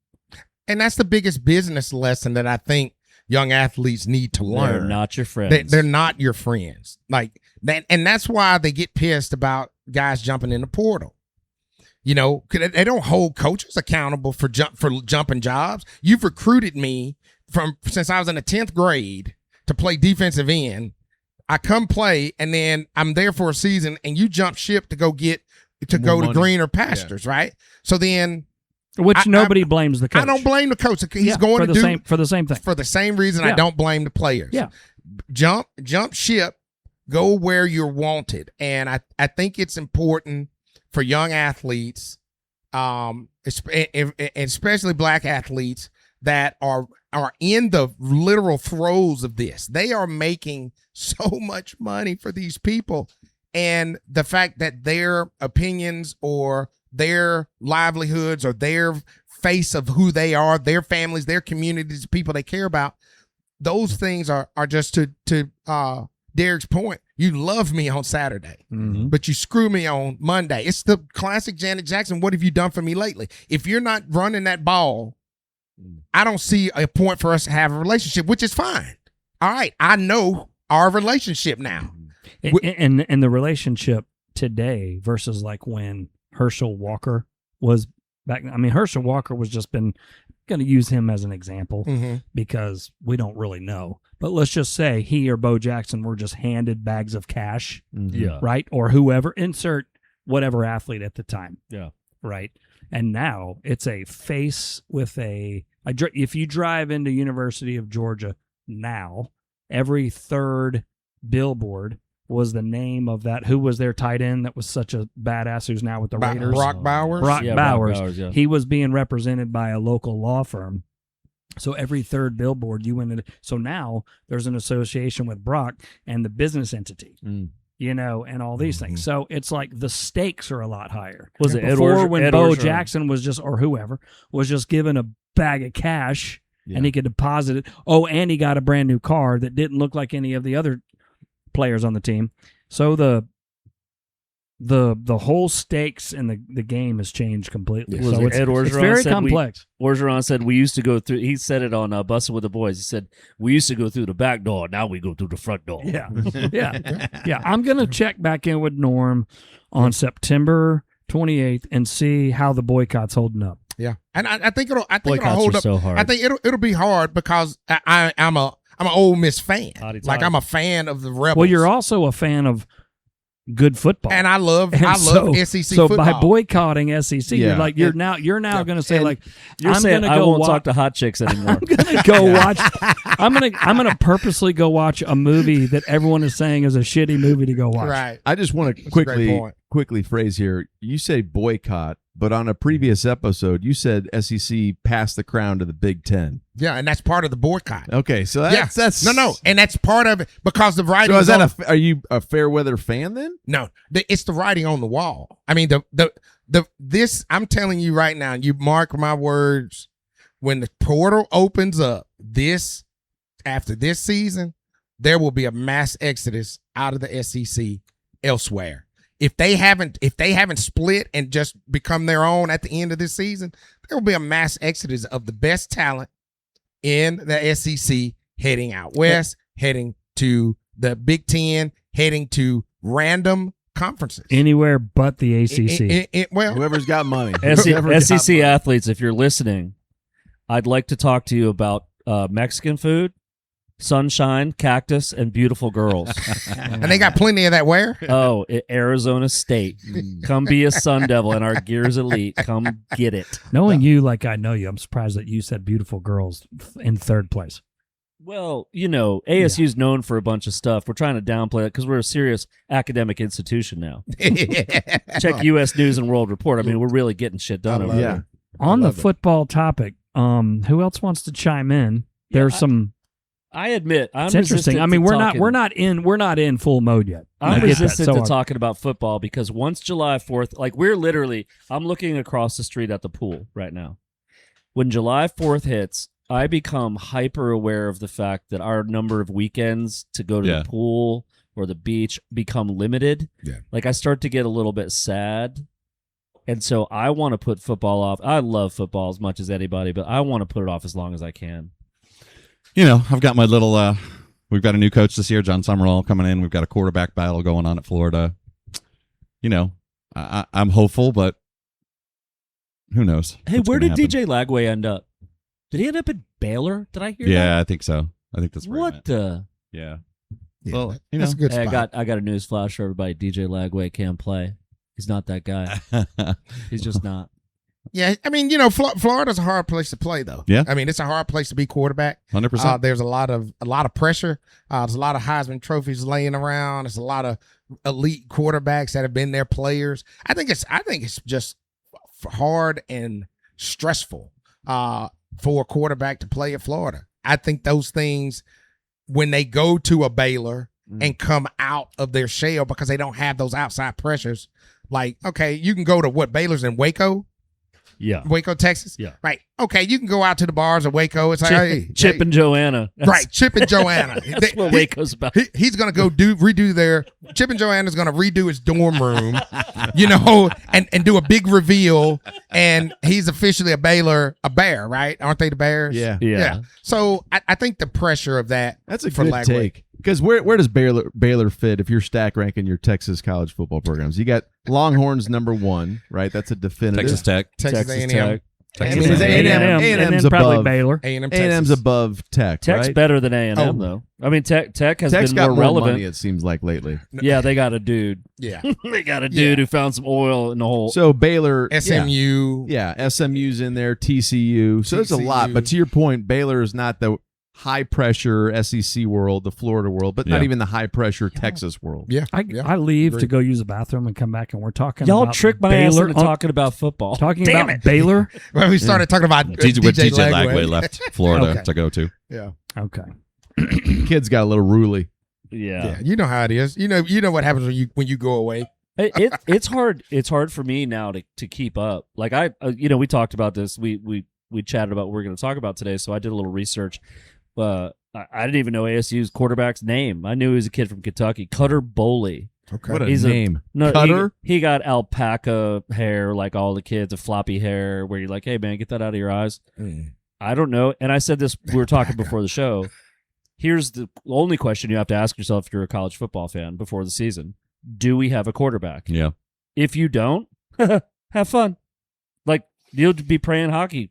And that's the biggest business lesson that I think young athletes need to They're learn. not your friends. They're not your friends. Like that, and that's why they get pissed about guys jumping in the portal. You know, 'cause they don't hold coaches accountable for jumping jobs. You've recruited me since I was in the 10th grade to play defensive end. I come play, and then I'm there for a season, and you jump ship to go to More money. greener pastures, right? So then Which I- nobody blames the coach. I don't blame the coach. He's Yeah, going for to the do same for the same thing. for the same reason. I Yeah. don't blame the players. Yeah. Jump ship, go where you're wanted. And I think it's important for young athletes, especially black athletes that are in the literal throes of this. They are making so much money for these people. And the fact that their opinions or their livelihoods or their face of who they are, their families, their communities, people they care about, those things are just to Derek's point. You love me on Saturday, Mhm. but you screw me on Monday. It's the classic Janet Jackson. What have you done for me lately? If you're not running that ball, I don't see a point for us to have a relationship, which is fine. All right, I know our relationship now. And the relationship today versus like when Herschel Walker was back. I mean, Herschel Walker was just been going to use him as an example Mhm. because we don't really know. But let's just say he or Bo Jackson were just handed bags of cash, Yeah. right? Or whoever, insert whatever athlete at the time. Yeah. Right. And now it's a face with if you drive into University of Georgia now, every third billboard was the name of that. Who was their tight end that was such a badass who's now with the Raiders? Brock Bowers. Brock Yeah, Bowers. yeah. He was being represented by a local law firm. So every third billboard you went into. So now there's an association with Brock and the business entity, and all these things. So it's like the stakes are a lot higher. Was it Before when Bo Orgeron? Jackson was just, or whoever, was just given a bag of cash Yeah. and he could deposit it. Oh, and he got a brand new car that didn't look like any of the other players on the team. So the whole stakes in the game has changed completely. Was So it it's, Ed Orgeron it's very said complex. Orgeron said we used to go through. He said it on Bussin' with the Boys. He said we used to go through the back door. Now we go through the front door. Yeah. Yeah. I'm going to check back in with Norm on September 28th and see how the boycott's holding up. Yeah, and I think it'll Boycotts hold are up. so hard. I think it'll be hard because I'm an Ole Miss fan. Hotty Like toddy. I'm a fan of the Rebels. Well, you're also a fan of good football. and I love And SEC so football. by boycotting SEC, Yeah. you're like you're now going to say like You're I'm saying gonna I go won't watch, talk to hot chicks anymore. I'm gonna go watch. I'm gonna purposely go watch a movie that everyone is saying is a shitty movie to go watch. right. I just want to That's a great quickly point. quickly phrase here. You say boycott, but on a previous episode, you said SEC passed the crown to the Big Ten. Yeah, and that's part of the boycott. Okay, so Yeah. that's No, and that's part of it because the writing. So is on, that are you a fair weather fan then? no? It's the writing on the wall. I mean, this. I'm telling you right now. You mark my words. When the portal opens up, after this season, there will be a mass exodus out of the SEC elsewhere. If they haven't split and just become their own at the end of this season, there will be a mass exodus of the best talent in the SEC heading out west, heading to the Big Ten, heading to random conferences. Anywhere but the ACC. Well, Whoever's got money. SEC Whoever's got money. athletes, if you're listening, I'd like to talk to you about Mexican food, sunshine, cactus, and beautiful girls. and they got plenty of that where? Oh, Arizona State. Come be a Sun Devil in our Gears Elite. Come get it. Knowing you like I know you, I'm surprised that you said beautiful girls in third place. Well, ASU's known for a bunch of stuff. We're trying to downplay it because we're a serious academic institution now. Check U.S. News and World Report. I mean, we're really getting shit done over Yeah. there. On the football topic, who else wants to chime in? There's some. I admit, I'm It's interesting. resistant I mean, to we're not in full mode yet. I I'm get that. resistant So to are- talking about football because once July 4th, like I'm looking across the street at the pool right now. When July 4th hits, I become hyper aware of the fact that our number of weekends to go to the pool or the beach become limited. Yeah. Like I start to get a little bit sad. And so I want to put football off. I love football as much as anybody, but I want to put it off as long as I can. I've got my little. We've got a new coach this year, John Summerall, coming in. We've got a quarterback battle going on at Florida. I'm hopeful, but who knows? Hey, what's where gonna did happen. DJ Lagway end up? Did he end up at Baylor? Did I hear that? Yeah, I think so. I think that's where he What went. the? Yeah. Yeah, Well, that's a good Hey, spot. I got a news flash for everybody. DJ Lagway can't play. He's not that guy. He's just not. Yeah, I mean, Florida's a hard place to play, though. Yeah. I mean, it's a hard place to be quarterback. 100%. There's a lot of pressure. There's a lot of Heisman trophies laying around. There's a lot of elite quarterbacks that have been their players. I think it's just hard and stressful for a quarterback to play at Florida. I think those things, when they go to a Baylor and come out of their shell because they don't have those outside pressures, like, okay, you can go to Baylor's in Waco. Yeah. Waco, Texas. Yeah. Right. Okay, you can go out to the bars of Waco. It's like, hey, Chip and Joanna. right, Chip and Joanna. That's what Waco's about. He's gonna go redo their Chip and Joanna's gonna redo his dorm room, and do a big reveal, and he's officially a Bear, right? Aren't they the Bears? Yeah. Yeah. So I think the pressure of that That's a for good Lagway. take. Because where does Baylor fit if you're stack ranking your Texas college football programs? You got Longhorns #1, right? That's a definitive. Texas Tech. Texas Texas A&M. Tech. I mean, it's A&M, A&M's and then probably above. Baylor. A&M, A&M's Texas. above Tech, Tech's right? better than A&M, Oh. though. I mean, Tech has Tech's been got more more relevant. money, it seems like, lately. Yeah, they got a dude. Yeah. They got a dude who found some oil in the hole. So Baylor, SMU. yeah, SMU's in there, TCU. So there's a lot. TCU. But to your point, Baylor is not the high pressure SEC world, the Florida world, but not Yeah. even the high pressure Texas world. Yeah. I leave Agree. to go use the bathroom and come back, and we're talking Y'all about tricked my ass Baylor into talking about football. talking Damn about Baylor. Well, we started talking about DJ Lagway left Florida Okay. to go to. Yeah. Okay. Kid's got a little ruly. Yeah. You know how it is. You know what happens when you go away. It's hard. It's hard for me now to keep up. Like we talked about this. We chatted about what we're going to talk about today. So I did a little research. I didn't even know ASU's quarterback's name. I knew he was a kid from Kentucky, Cutter Boley. Okay. What a He's name. No, Cutter? He got alpaca hair like all the kids, a floppy hair where you're like, hey man, get that out of your eyes. I don't know. And I said this, we were talking before the show. Here's the only question you have to ask yourself if you're a college football fan before the season. Do we have a quarterback? Yeah. If you don't, have fun. Like, you'll be praying hockey.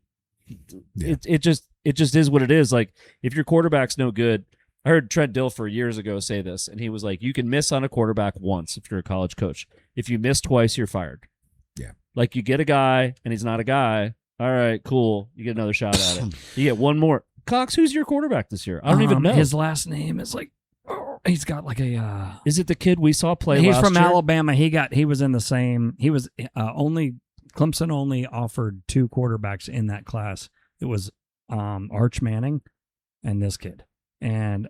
Yeah. It just is what it is. Like, if your quarterback's no good, I heard Trent Dilfer years ago say this, and he was like, you can miss on a quarterback once if you're a college coach. If you miss twice, you're fired. Yeah. Like, you get a guy, and he's not a guy. All right, cool. You get another shot at it. You get one more. Cox, who's your quarterback this year? I don't even know. His last name is like, he's got like a. Is it the kid we saw play He's last from year? Alabama. He was in the same. He was Clemson only offered 2 quarterbacks in that class. It was Arch Manning and this kid. And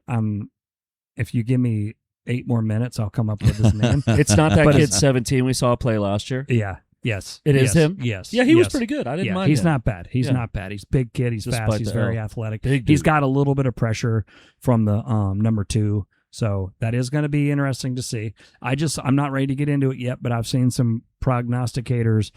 if you give me 8 more minutes, I'll come up with his name. It's not that But kid it's- 17 we saw play last year. Yeah. Yes. It is yes, him? Yes. Yeah, he was yes. pretty good. I didn't Yeah, mind he's him. not bad. He's Yeah. not bad. He's a big kid. He's Despite fast. He's the very L. athletic. Big He's dude. got a little bit of pressure from the number 2. So that is going to be interesting to see. I'm not ready to get into it yet, but I've seen some prognosticators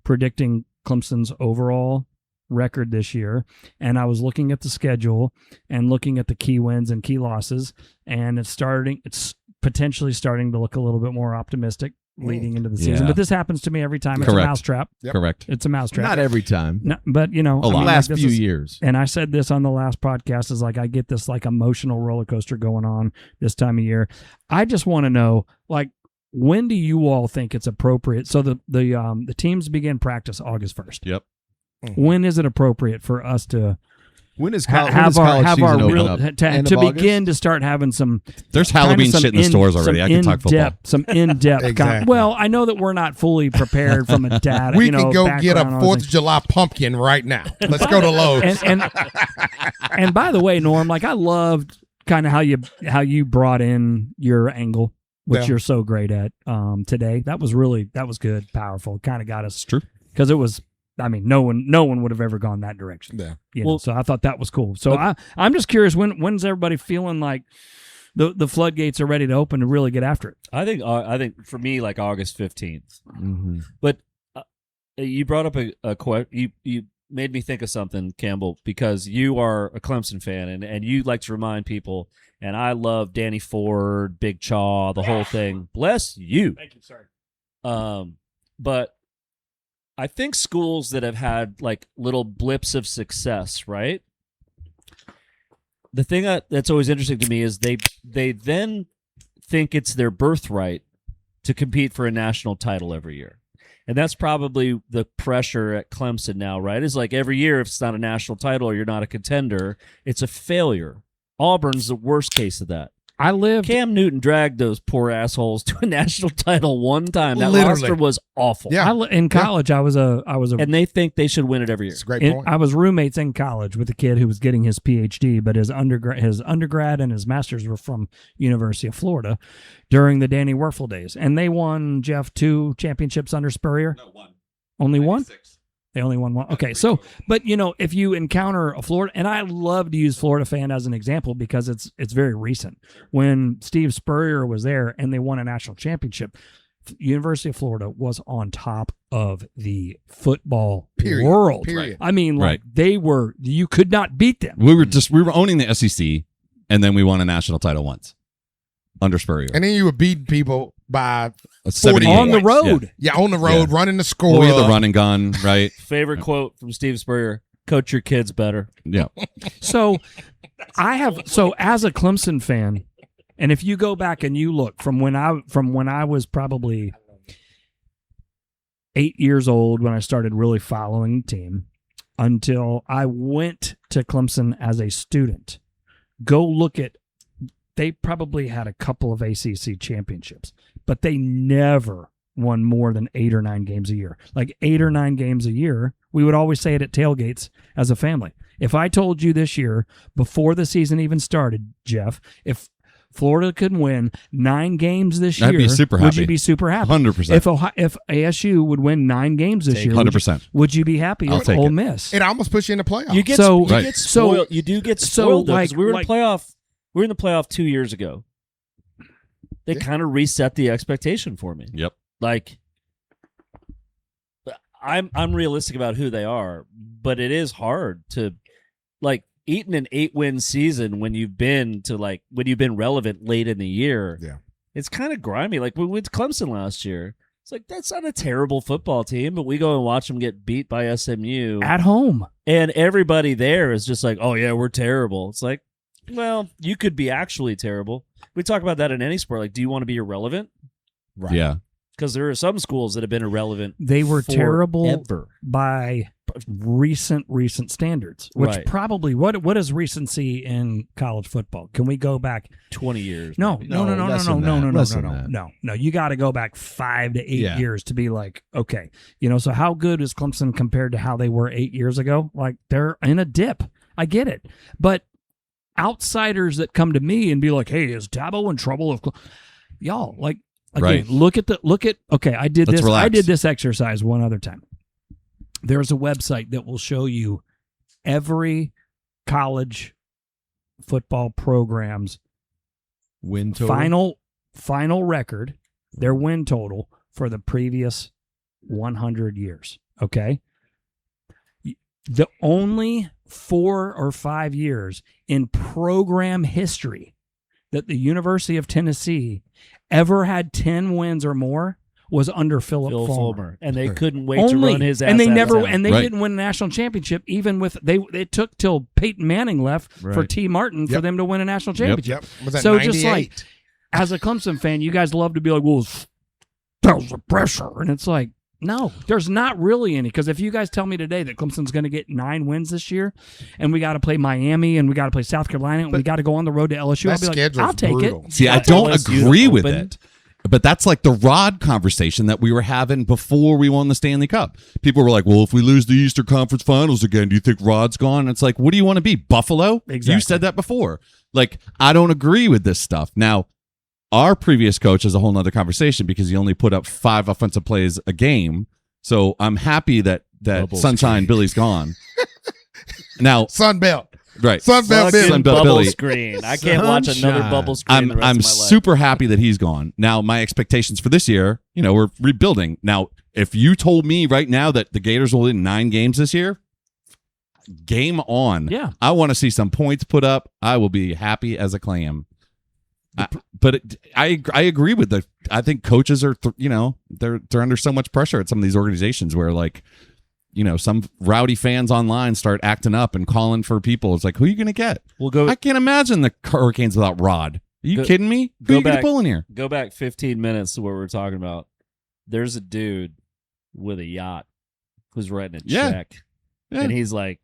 predicting Clemson's overall record this year. And I was looking at the schedule and looking at the key wins and key losses, and it's potentially starting to look a little bit more optimistic leading into the season. Yeah. But this happens to me every time. It's Correct. a mousetrap. Yep. Correct. It's a mousetrap. Not every time. No, but A lot. The last this few is- years. and I said this on the last podcast, is like I get this like emotional roller coaster going on this time of year. I just want to know, like, when do you all think it's appropriate? So the teams begin practice August 1st. Yep. When is it appropriate for us to When is have college our season open real up? to End of begin to start having some. There's Halloween some shit in the stores already. I can talk football. Some in-depth. Exactly. Well, I know that we're not fully prepared from a data. We can go get a background, all 4th of things. July pumpkin right now. Let's go to Lowe's. And by the way, Norm, like I loved kind of how you brought in your angle, which Yeah. you're so great at today. That was good, powerful. Kind of got us. It's true. Because it was. I mean, no one would have ever gone that direction. Yeah. You know, so I thought that was cool. So I'm just curious, when's everybody feeling like the floodgates are ready to open to really get after it? I think for me, like August 15th. Mm-hmm. But you brought up a question. You made me think of something, Campbell, because you are a Clemson fan and you like to remind people. And I love Danny Ford, Big Chaw, the whole thing. Bless you. Thank you. Sorry. But I think schools that have had like little blips of success, right? The thing that's always interesting to me is they then think it's their birthright to compete for a national title every year. And that's probably the pressure at Clemson now, right? Is like every year, if it's not a national title or you're not a contender, it's a failure. Auburn's the worst case of that. I lived. Cam Newton dragged those poor assholes to a national title one time. That Literally. roster was awful. Yeah. In college, I was a And they think they should win it every year. It's a great point. I was roommates in college with a kid who was getting his PhD, but his undergrad and his master's were from University of Florida during the Danny Werfel days, and they won, Jeff, 2 championships under Spurrier. No, one. Only one. 96. They only won one. Okay, so but if you encounter a Florida, and I love to use Florida fan as an example because it's very recent. When Steve Spurrier was there and they won a national championship, University of Florida was on top of the football world. Period. I mean, like Right. they were. You could not beat them. We were owning the SEC, and then we won a national title once under Spurrier. And then you were beating people by 78. On the points. road. Yeah, on the road, Yeah. running the score. Well, we had the up. run and gun, right? Favorite quote from Steve Spurrier: "Coach your kids better." Yeah. So as a Clemson fan, and if you go back and you look from when I was probably 8 years old when I started really following the team until I went to Clemson as a student, go look at, they probably had a couple of ACC championships, but they never won more than 8 or 9 games a year. Like 8 or 9 games a year. We would always say it at tailgates as a family. If I told you this year, before the season even started, Jeff, if Florida could win 9 games this year, I'd be super would happy. you be super happy? 100%. If ASU would win 9 games this year, 100%. would you be happy? I'll Or take Ole it. Miss. It almost puts you in the playoffs. You get So- you Right. get spoiled. You do get spoiled though, 'cause like- we were in like- the playoff. We were in the playoff 2 years ago. They kind of reset the expectation for me. Yep. Like, I'm realistic about who they are, but it is hard to like eating an 8-win season when you've been relevant late in the year. Yeah. It's kind of grimy. Like we went to Clemson last year. It's like that's not a terrible football team, but we go and watch them get beat by SMU At home. and everybody there is just like, "Oh yeah, we're terrible." It's like, well, you could be actually terrible. We talk about that in any sport. Like, do you want to be irrelevant? Right. Yeah. Because there are some schools that have been irrelevant. They were terrible forever. by recent standards, which Right. probably what is recency in college football? Can we go back? 20 years. No, maybe. no. less than that. No. You got to go back 5 to 8 Yeah. years to be like, okay, so how good is Clemson compared to how they were 8 years ago? Like they're in a dip. I get it, but outsiders that come to me and be like, hey, is Dabo in trouble? Y'all, like, again, Right. look at. Okay, I did Let's this. relax. I did this exercise one other time. There's a website that will show you every college football program's Win total. final record, their win total for the previous 100 years. Okay, the only 4 or 5 years in program history that the University of Tennessee ever had 10 wins or more was under Phil Fulmer. And they couldn't wait to run his ass and they out of never town. and they Right. didn't win a national championship even with they took till Peyton Manning left for Right. T. Martin for Yep. them to win a national championship. Yep. Was that So 98? just as a Clemson fan, you guys love to be like, well, that was the pressure. And it's like, No, there's not really any. Because if you guys tell me today that Clemson's going to get 9 wins this year, and we got to play Miami, and we got to play South Carolina, and we got to go on the road to LSU, I'll be like, I'll take brutal. it. See, I don't agree with it. But that's like the Rod conversation that we were having before we won the Stanley Cup. People were like, well, if we lose the Eastern Conference Finals again, do you think Rod's gone? And it's like, what do you want to be, Buffalo? Exactly. You said that before. Like, I don't agree with this stuff. Now, our previous coach is a whole nother conversation because he only put up 5 offensive plays a game. So I'm happy that Sunshine Billy's gone. Now, Sunbelt. Right. Sunbelt Billy. Sunbelt bubble Billy. screen. I can't watch another bubble screen. the rest I'm of my life. super happy that he's gone. Now, my expectations for this year, we're rebuilding. Now, if you told me right now that the Gators will win 9 games this year, game on. Yeah. I want to see some points put up. I will be happy as a clam. I agree with I think coaches are, they're under so much pressure at some of these organizations where some rowdy fans online start acting up and calling for people. It's like, who are you going to get? I can't imagine the Hurricanes without Rod. Are you kidding me? Who are you going to pull in here? Go back 15 minutes to what we were talking about. There's a dude with a yacht who's writing a check. Yeah. And he's like,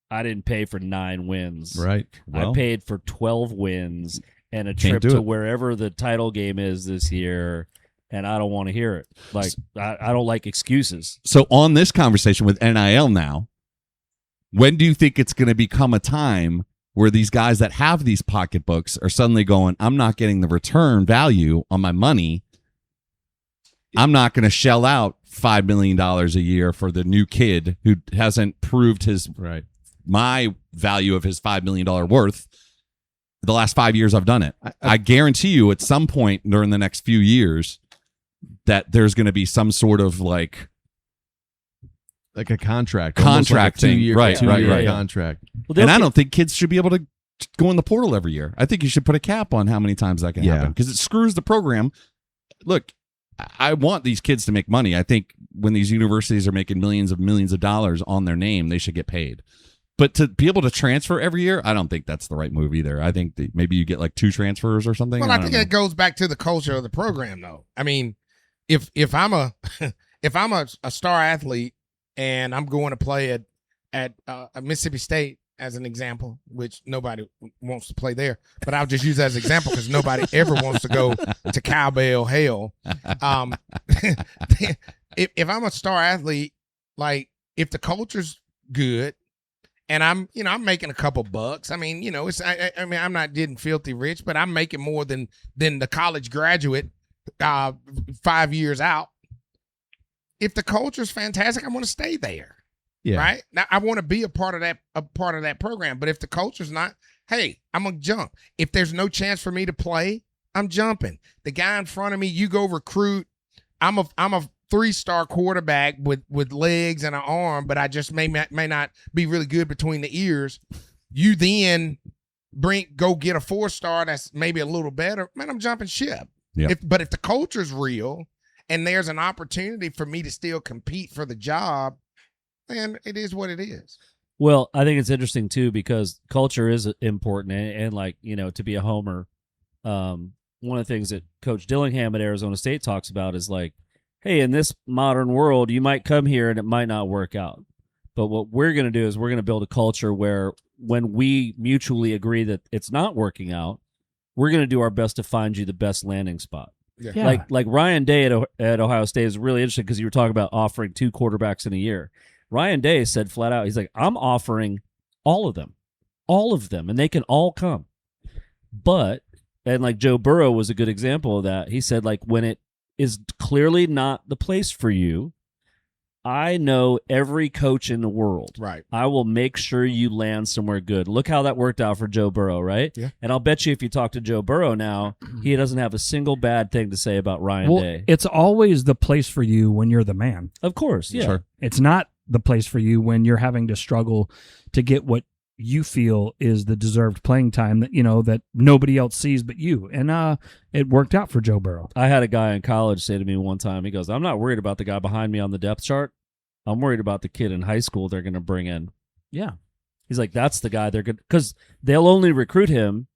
I didn't pay for 9 wins. Right. I paid for 12 wins and a trip to wherever the title game is this year, and I don't want to hear it. Like, I don't like excuses. So on this conversation with NIL now, when do you think it's going to become a time where these guys that have these pocketbooks are suddenly going, I'm not getting the return value on my money. I'm not going to shell out $5 million a year for the new kid who hasn't proved my value of his $5 million worth. The last 5 years I've done it. I guarantee you at some point during the next few years that there's going to be some sort of like a contract thing. Like two-year Right. contract. Well, and I don't think kids should be able to go in the portal every year. I think you should put a cap on how many times that can happen because it screws the program. Look, I want these kids to make money. I think when these universities are making millions of dollars on their name, they should get paid. But to be able to transfer every year, I don't think that's the right move either. I think that maybe you get like 2 transfers or something. Well, I think it goes back to the culture of the program, though. I mean, if I'm a star athlete and I'm going to play at Mississippi State as an example, which nobody wants to play there, but I'll just use that as an example because nobody ever wants to go to cowbell hell. If I'm a star athlete, like if the culture's good. And I'm making a couple bucks. I mean, I'm not getting filthy rich, but I'm making more than the college graduate 5 years out. If the culture's fantastic, I want to stay there. Yeah. Right? Now I want to be a part of that program. But if the culture's not, hey, I'm gonna jump. If there's no chance for me to play, I'm jumping. The guy in front of me, you go recruit. I'm a 3-star quarterback with legs and an arm, but I just may not be really good between the ears. You then go get a 4-star that's maybe a little better. Man, I'm jumping ship. Yep. But if the culture's real and there's an opportunity for me to still compete for the job, man, it is what it is. Well, I think it's interesting too because culture is important, and like to be a homer. One of the things that Coach Dillingham at Arizona State talks about is like, hey, in this modern world, you might come here and it might not work out. But what we're going to do is we're going to build a culture where when we mutually agree that it's not working out, we're going to do our best to find you the best landing spot. Yeah. Like Ryan Day at Ohio State is really interesting because you were talking about offering 2 quarterbacks in a year. Ryan Day said flat out, he's like, I'm offering all of them, and they can all come. But, and like Joe Burrow was a good example of that. He said, like, when it is clearly not the place for you, I know every coach in the world. Right. I will make sure you land somewhere good. Look how that worked out for Joe Burrow, right? Yeah. And I'll bet you if you talk to Joe Burrow now, he doesn't have a single bad thing to say about Ryan Day. It's always the place for you when you're the man. Of course, yeah. Sure. It's not the place for you when you're having to struggle to get what you feel is the deserved playing time that that nobody else sees but you. And it worked out for Joe Burrow. I had a guy in college say to me one time, he goes, I'm not worried about the guy behind me on the depth chart. I'm worried about the kid in high school they're going to bring in. Yeah. He's like, that's the guy they're going to, because they'll only recruit him.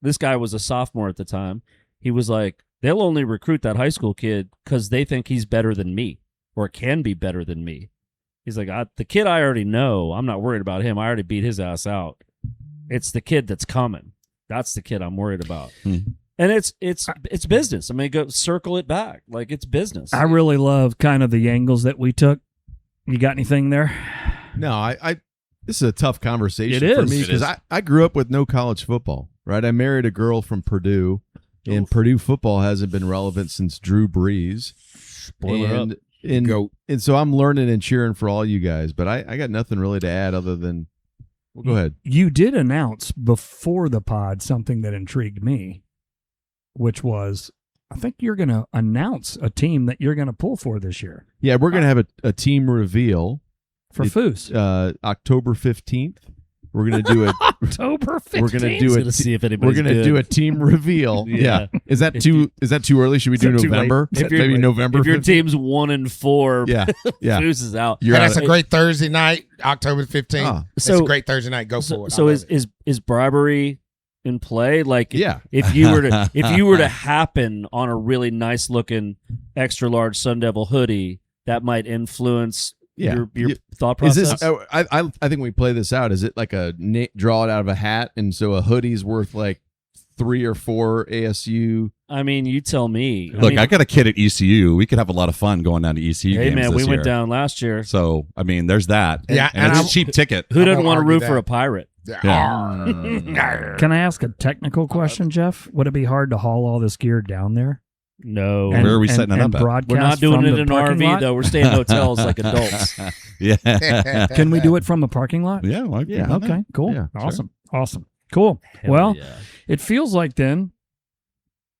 This guy was a sophomore at the time. He was like, they'll only recruit that high school kid because they think he's better than me. or can be better than me. He's like, the kid I already know, I'm not worried about him. I already beat his ass out. It's the kid that's coming. That's the kid I'm worried about. And it's business. I mean, go circle it back. Like, it's business. I really love kind of the angles that we took. You got anything there? No, I this is a tough conversation It for is. me It because is. I grew up with no college football, right? I married a girl from Purdue, and Purdue football hasn't been relevant since Drew Brees. Spoiler up. And so I'm learning and cheering for all you guys, but I got nothing really to add other than, well, go ahead. You did announce before the pod something that intrigued me, which was, I think you're going to announce a team that you're going to pull for this year. Yeah, we're going to have a team reveal For Foos. October 15th. We're going to do it. October 15th. We're going to do Just it. gonna see if We're anybody's going to good. do a team reveal. Yeah. Is that too early? Should we do Is that too late? November? Is that If you're- Maybe November. If your 15th? team's 1-4, Yeah. Yeah. Foos is out. You're And out that's of- a great Thursday night, October 15th. Ah. It's So- a great Thursday night. Go for it. I So love is it. bribery in play? Like, Yeah. if you were to happen on a really nice looking extra large Sun Devil hoodie, that might influence Yeah. your Yeah. thought Is process. this? I think we play this out. Is it like draw it out of a hat, and so a hoodie's worth like 3 or 4 ASU? I mean, you tell me. Look, mean, I got a kid at ECU. We could have a lot of fun going down to ECU hey games man, this we year. went down last year. So, I mean, there's that. Yeah, and and it's I'm- a cheap ticket. Who I doesn't won't want to root argue for that. a pirate? Arr. Can I ask a technical question, Jeff? Would it be hard to haul all this gear down there? No, Where are we setting it up at? broadcast we're not doing from it the in an parking RV lot? though. We're staying in hotels like adults. Yeah. Can we do it from a parking lot? Yeah. Well, Yeah. why not? Okay, cool. Yeah, awesome. Awesome. Cool. Hell Well, yeah. it feels like then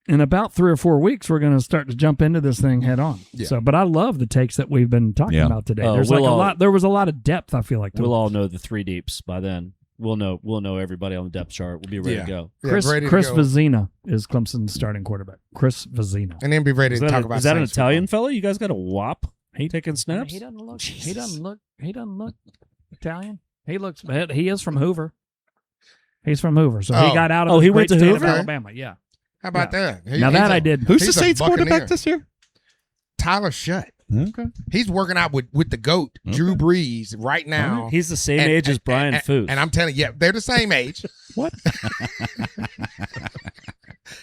in about 3 or 4 weeks, we're going to start to jump into this thing head on. Yeah. So, but I love the takes that we've been talking Yeah. about today. Oh, There's we'll like a all- lot. There was a lot of depth. I feel like to We'll it. all know the 3 deeps by then. We'll know everybody on the depth chart. We'll be ready to go. Yeah, Chris ready to Chris go. Vizina is Clemson's starting quarterback. Chris Vizina. And then be ready Is to that, talk a- about is that an Saints Italian football. fella? You guys got a wop? He taking snaps? He doesn't look. He Jesus. doesn't look. He doesn't look Italian. He looks. He is from Hoover. He's from Hoover, so he Oh. got out of Oh, the he great went to state of Hoover? Alabama. Yeah. How about that? Now that I did. Who's the He's a Saints Buccaneer. quarterback this year? Tyler Shutt. Okay. He's working out with the GOAT, Drew Brees, right now. He's the same And- age as Brian Foos. And I'm telling you, yeah, they're the same age. What?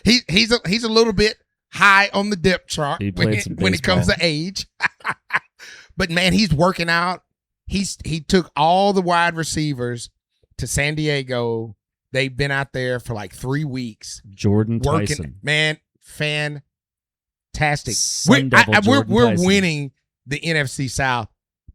He's a little bit high on the depth chart He when played some it comes to age. But man, he's working out. He took all the wide receivers to San Diego. They've been out there for like 3 weeks Jordan working. Tyson. Man, fantastic. Sun Devil Jordan We're Tyson. winning the NFC South.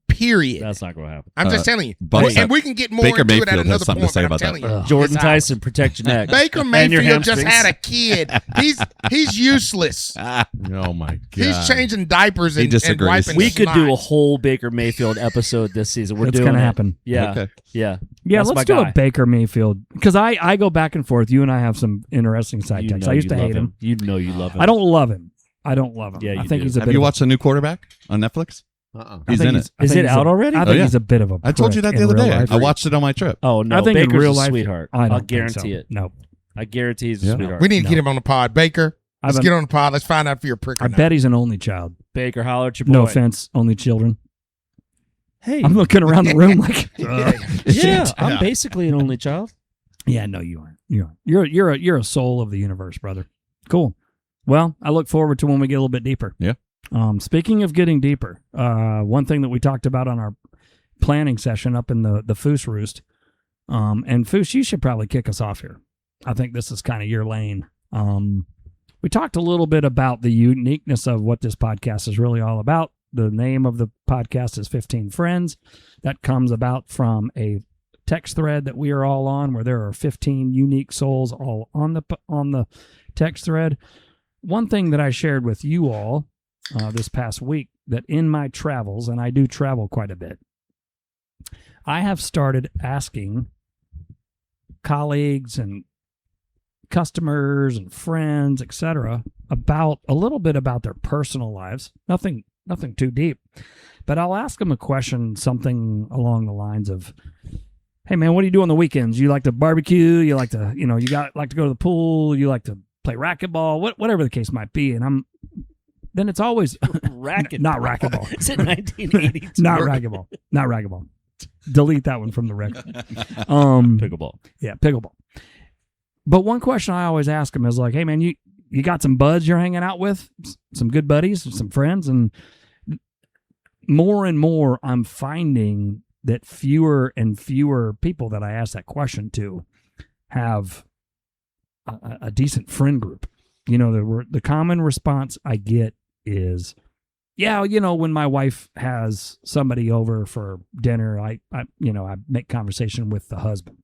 Period. That's not going to happen. I'm just telling you. Bucks And have- we can get more Baker into it at Mayfield has another something to point. say but I'm about that. telling you, Ugh. Jordan it's Tyson, protect your neck. Baker And your Mayfield just hamstrings. had a kid. He's useless. Oh my god. He's changing diapers He and disagrees. wiping We could do a snot. whole Baker Mayfield episode this season. We're It's doing gonna it. happen. Yeah, Okay. yeah. Yeah, That's my let's do guy. a Baker Mayfield because I go back and forth. You and I have some interesting side You texts. know I used you to love hate him. You know you love him. I don't love him. I don't love him. Yeah, I you think do. he's a Have bit. you of watched the new quarterback on Netflix? Uh-uh. I He's think in he's- it. I Is think it he's a- out already? I Oh, think yeah. he's a bit of a. I told you that prick the in other real day. life. I watched it on my trip. Oh no, I think Baker's in real a life, sweetheart. I don't I'll think guarantee so. it. No, I guarantee he's a Yeah. sweetheart. We need to No. get him on the pod. Baker, I let's bet- get on the pod. Let's find out if you're a prick or I not. bet he's an only child. Baker, holler at your boy. No offense, only children. Hey, I'm looking around the room like, yeah, shit. I'm basically an only child. Yeah, no, you aren't. You aren't. You're a soul of the universe, brother. Cool. Well, I look forward to when we get a little bit deeper. Yeah. Speaking of getting deeper, one thing that we talked about on our planning session up in the Foos Roost, and Foos, you should probably kick us off here. I think this is kind of your lane. We talked a little bit about the uniqueness of what this podcast is really all about. The name of the podcast is 15 Friends. That comes about from a text thread that we are all on, where there are 15 unique souls all on the text thread. One thing that I shared with you all this past week, that in my travels, and I do travel quite a bit, I have started asking colleagues and customers and friends, etc., about a little bit about their personal lives. Nothing too deep, but I'll ask them a question, something along the lines of, "Hey man, what do you do on the weekends? You like to barbecue? You like to, like to go to the pool? You like to play racquetball? Whatever the case might be." And then it's always Racquetball. not racquetball. Is it 1982? Not racquetball. Not racquetball. Delete that one from the record. Pickleball. Yeah, pickleball. But one question I always ask them is like, hey, man, you got some buds you're hanging out with, some good buddies, some friends, and more and more I'm finding that fewer and fewer people that I ask that question to have a decent friend group. You know, the common response I get is, yeah, you know, when my wife has somebody over for dinner, I make conversation with the husband.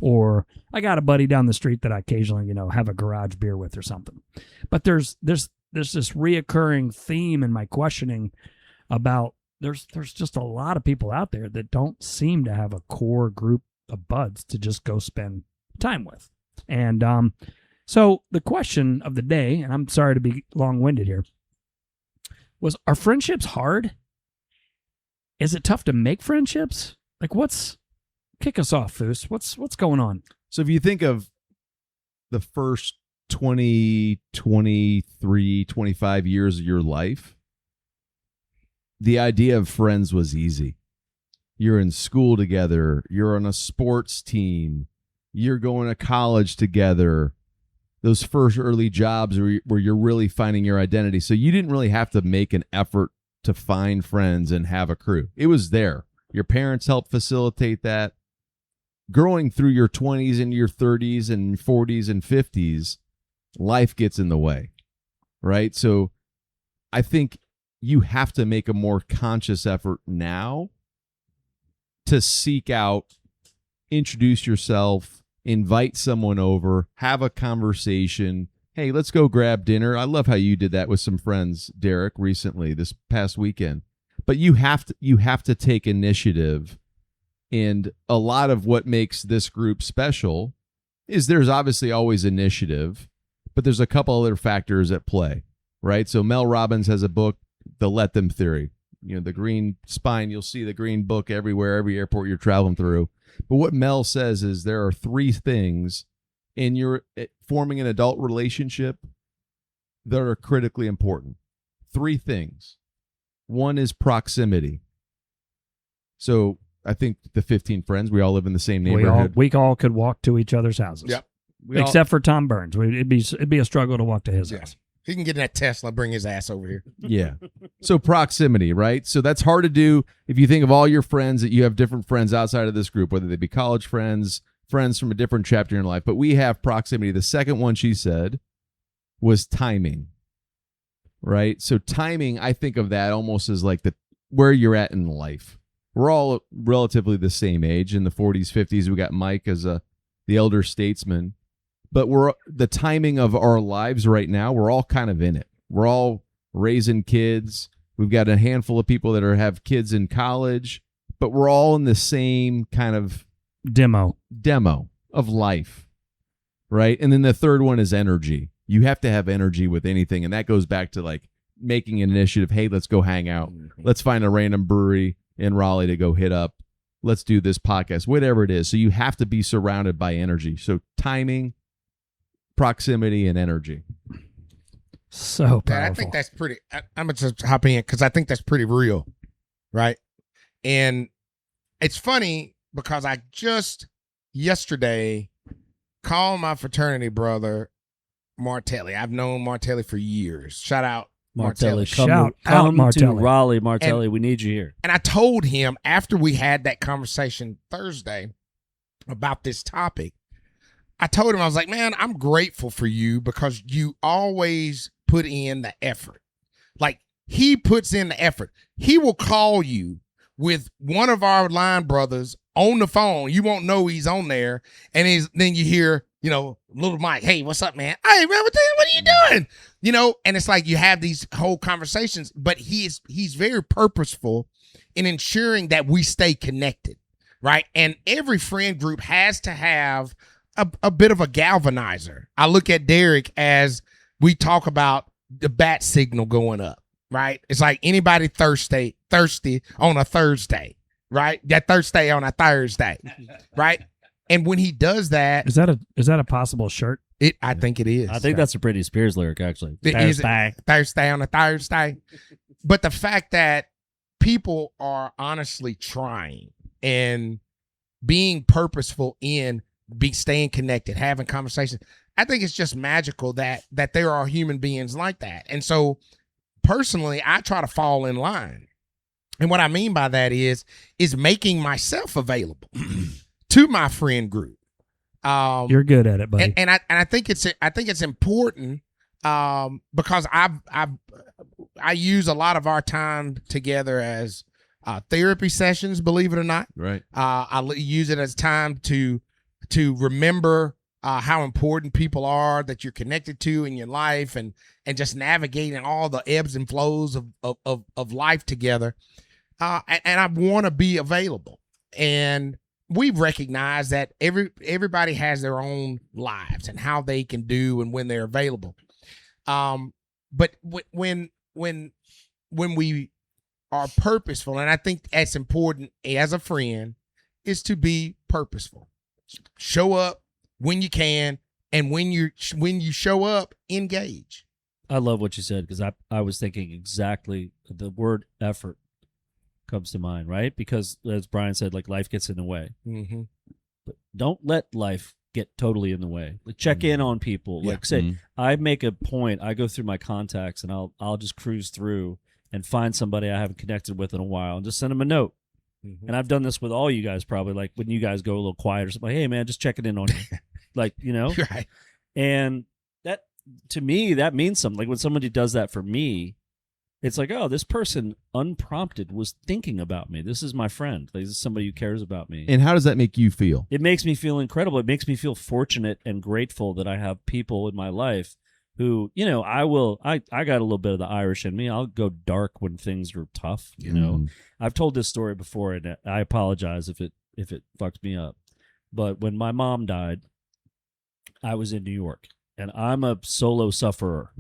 Or I got a buddy down the street that I occasionally, have a garage beer with or something. But there's this reoccurring theme in my questioning about there's just a lot of people out there that don't seem to have a core group of buds to just go spend time with. And so the question of the day, and I'm sorry to be long-winded here, was, are friendships hard? Is it tough to make friendships? Like, kick us off, Foos. What's going on? So if you think of the first 20, 23, 25 years of your life, the idea of friends was easy. You're in school together. You're on a sports team. You're going to college together. Those first early jobs where you're really finding your identity. So you didn't really have to make an effort to find friends and have a crew. It was there. Your parents helped facilitate that. Growing through your 20s and your 30s and 40s and 50s, life gets in the way, right? So I think you have to make a more conscious effort now to seek out, introduce yourself, invite someone over, have a conversation. Hey, let's go grab dinner. I love how you did that with some friends, Derek, recently, this past weekend. But you have to take initiative. And a lot of what makes this group special is there's obviously always initiative, but there's a couple other factors at play, right? So Mel Robbins has a book, The Let Them Theory. The green spine, you'll see the green book everywhere, every airport you're traveling through. But what Mel says is there are three things in your forming an adult relationship that are critically important. Three things. One is proximity. So I think the 15 friends, we all live in the same neighborhood. We all could walk to each other's houses. Yep. Except for Tom Burns. It'd be a struggle to walk to his house. He can get in that Tesla, bring his ass over here. Yeah. So proximity, right? So that's hard to do if you think of all your friends, that you have different friends outside of this group, whether they be college friends, friends from a different chapter in your life. But we have proximity. The second one she said was timing, right? So timing, I think of that almost as like where you're at in life. We're all relatively the same age, in the 40s, 50s. We got Mike as the elder statesman. But the timing of our lives right now, we're all kind of in it. We're all raising kids. We've got a handful of people that have kids in college, but we're all in the same kind of demo of life, right? And then the third one is energy. You have to have energy with anything, and that goes back to like making an initiative. Hey, let's go hang out. Let's find a random brewery in Raleigh to go hit up. Let's do this podcast, whatever it is. So you have to be surrounded by energy. So timing, proximity, and energy. So powerful. I think that's pretty. I'm going to hop in because I think that's pretty real, right? And it's funny because I just yesterday called my fraternity brother, Martelli. I've known Martelli for years. Shout out Martelli. Shout out Come Martelli. to Raleigh, Martelli. We need you here. And I told him after we had that conversation Thursday about this topic, I told him, I was like, man, I'm grateful for you because you always put in the effort. Like, he puts in the effort. He will call you with one of our line brothers on the phone. You won't know he's on there. And then you hear, little Mike, hey, what's up, man? Hey, man, what are you doing? And it's like you have these whole conversations, but he's very purposeful in ensuring that we stay connected, right? And every friend group has to have a bit of a galvanizer. I look at Derek as we talk about the bat signal going up, right? It's like anybody thirsty on a Thursday, right? That Thursday on a Thursday, right? And when he does that, Is that a possible shirt? I think it is. I think that's a Britney Spears lyric, actually. Thursday on a Thursday. But the fact that people are honestly trying and being purposeful in staying connected, having conversations, I think it's just magical that there are human beings like that. And so personally, I try to fall in line. And what I mean by that is making myself available to my friend group. You're good at it, buddy. And I think it's important because I use a lot of our time together as therapy sessions, believe it or not. Right. I use it as time to remember how important people are that you're connected to in your life, and just navigating all the ebbs and flows of life together. And I want to be available. And we've recognized that everybody has their own lives and how they can do and when they're available. But when we are purposeful, and I think that's important as a friend, is to be purposeful. Show up when you can, and when you show up, engage. I love what you said, because I was thinking exactly the word effort comes to mind, right? Because as Brian said, like, life gets in the way. Mm-hmm. But don't let life get totally in the way. Like, check in on people. Yeah. Like, say, I make a point. I go through my contacts, and I'll just cruise through and find somebody I haven't connected with in a while, and just send them a note. Mm-hmm. And I've done this with all you guys, probably. Like, when you guys go a little quiet or something, like, hey man, just checking in on you, like, you know. Right. And that, to me, that means something. Like, when somebody does that for me, it's like, oh, this person unprompted was thinking about me. This is my friend. Like, this is somebody who cares about me. And how does that make you feel? It makes me feel incredible. It makes me feel fortunate and grateful that I have people in my life who, you know, I got a little bit of the Irish in me. I'll go dark when things are tough, you know. I've told this story before, and I apologize if it fucked me up. But when my mom died, I was in New York, and I'm a solo sufferer.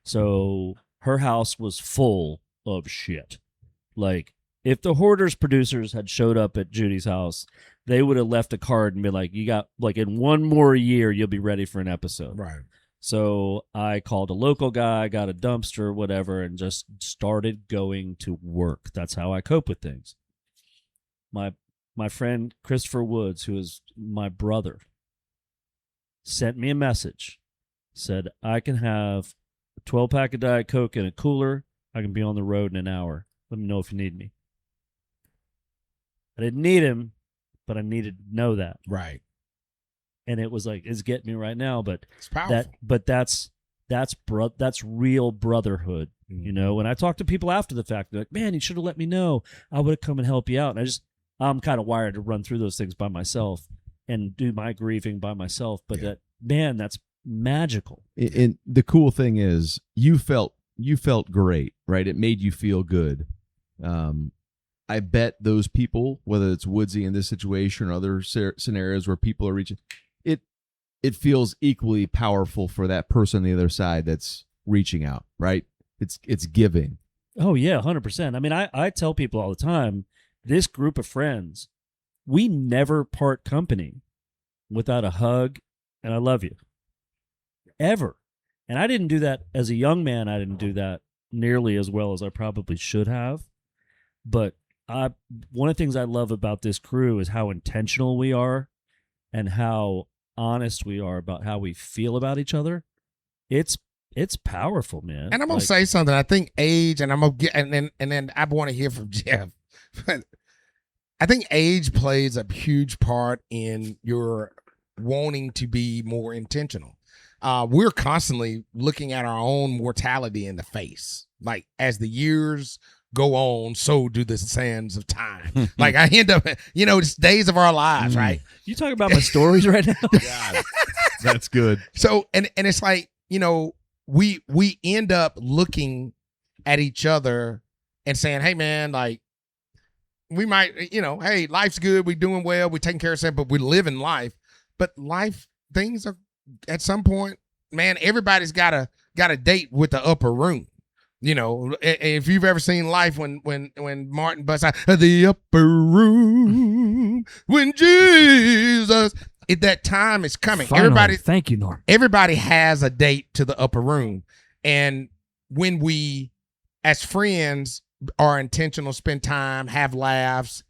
So her house was full of shit. Like, if the Hoarders producers had showed up at Judy's house, they would have left a card and been like, you got, like, in one more year, you'll be ready for an episode. Right. So I called a local guy, got a dumpster, whatever, and just started going to work. That's how I cope with things. My friend Christopher Woods, who is my brother, sent me a message. Said, I can have a 12-pack of Diet Coke in a cooler. I can be on the road in an hour. Let me know if you need me. I didn't need him, but I needed to know that. Right. And it was like, it's getting me right now, but It's powerful. that's real brotherhood, you know. And I talk to people after the fact, they're like, man, you should have let me know. I would have come and help you out. And I'm kind of wired to run through those things by myself and do my grieving by myself. But that's magical. And the cool thing is, you felt great, right? It made you feel good. I bet those people, whether it's Woodsy in this situation or other scenarios where people are reaching, it feels equally powerful for that person on the other side that's reaching out, right? It's giving. Oh yeah, 100%. I mean, I tell people all the time, this group of friends, we never part company without a hug and I love you. Ever. And I didn't do that as a young man. I didn't do that nearly as well as I probably should have. But one of the things I love about this crew is how intentional we are and how honest we are about how we feel about each other. It's powerful, man. And I'm gonna say something. I think age, and I'm gonna get, and then I want to hear from Jeff. But I think age plays a huge part in your wanting to be more intentional. We're constantly looking at our own mortality in the face. Like, as the years go on, so do the sands of time. Like, I end up, it's days of our lives, right? You talking about my stories right now? God, that's good. So, and it's like, we end up looking at each other and saying, hey man, like, we might, hey, life's good, we're doing well, we're taking care of ourselves, but we're living life. But things are, at some point, man, everybody's got a date with the upper room. If you've ever seen Life, when Martin busts out the upper room, room when Jesus. That time is coming. Finally. Thank you, Norm. Everybody has a date to the upper room. And when we, as friends, are intentional, spend time, have laughs,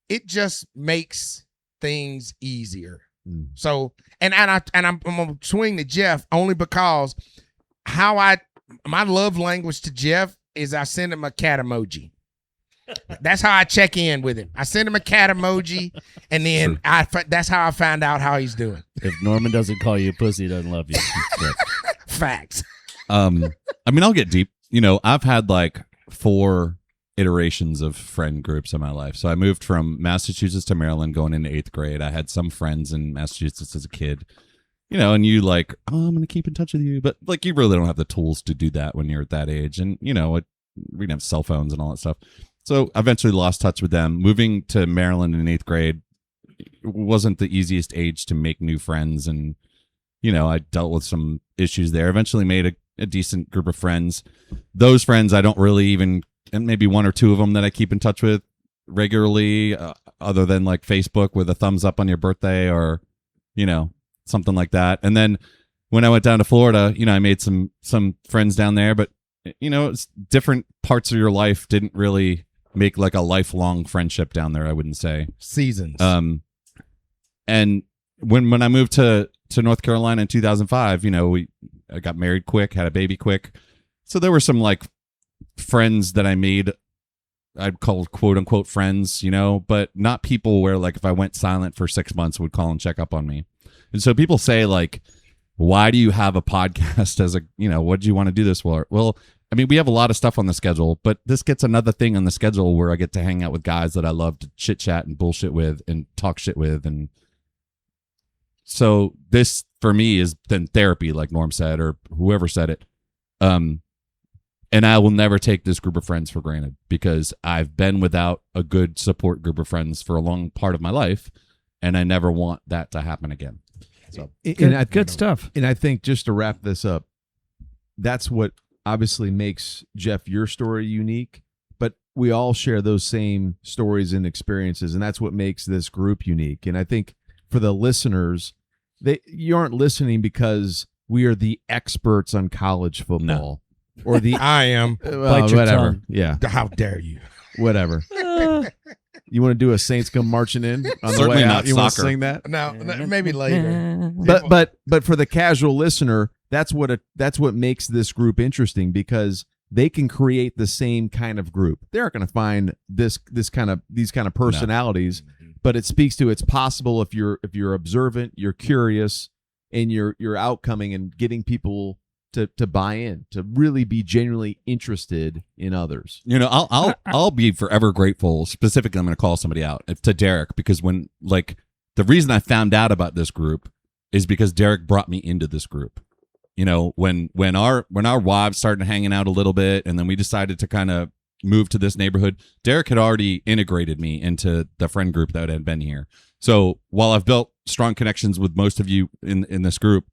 it just makes things easier. So, and I'm gonna swing to Jeff only because my love language to Jeff is I send him a cat emoji. That's how I check in with him. I send him a cat emoji, and then that's how I find out how he's doing. If Norman doesn't call you a pussy, he doesn't love you. Facts. I mean, I'll get deep. I've had like 4 iterations of friend groups in my life. So I moved from Massachusetts to Maryland going into 8th grade. I had some friends in Massachusetts as a kid. And you like, oh, I'm going to keep in touch with you. But like, you really don't have the tools to do that when you're at that age. And, we didn't have cell phones and all that stuff. So I eventually lost touch with them. Moving to Maryland in 8th grade wasn't the easiest age to make new friends. And, I dealt with some issues there. Eventually made a decent group of friends. Those friends I don't really even, and maybe 1 or 2 of them that I keep in touch with regularly, other than like Facebook with a thumbs up on your birthday or, something like that. And then when I went down to Florida, I made some friends down there, but it's different parts of your life didn't really make like a lifelong friendship down there, I wouldn't say. Seasons. And when I moved to North Carolina in 2005, I got married quick, had a baby quick. So there were some like friends that I made, I'd call quote unquote friends, but not people where like if I went silent for 6 months would call and check up on me. And so people say like, why do you have a podcast as a, what do you want to do this for? Well, I mean, we have a lot of stuff on the schedule, but this gets another thing on the schedule where I get to hang out with guys that I love to chit chat and bullshit with and talk shit with. And so this for me is then therapy, like Norm said, or whoever said it. And I will never take this group of friends for granted because I've been without a good support group of friends for a long part of my life. And I never want that to happen again. So good stuff. And I think just to wrap this up, that's what obviously makes Jeff your story unique, but we all share those same stories and experiences, and that's what makes this group unique. And I think for the listeners, you aren't listening because we are the experts on college football or the I am. Bite your whatever. tongue. Yeah, How dare you? whatever. You want to do a Saints come marching in on the Certainly way not out? You want to soccer. sing that? No, maybe later. But for the casual listener, that's what makes this group interesting because they can create the same kind of group. They aren't going to find these kind of personalities, but it speaks to it's possible if you're observant, you're curious, and you're outcoming and getting people to buy in, to really be genuinely interested in others. I'll be forever grateful. Specifically, I'm going to call somebody out to Derek because when like the reason I found out about this group is because Derek brought me into this group. When our wives started hanging out a little bit, and then we decided to kind of move to this neighborhood, Derek had already integrated me into the friend group that had been here. So while I've built strong connections with most of you in this group,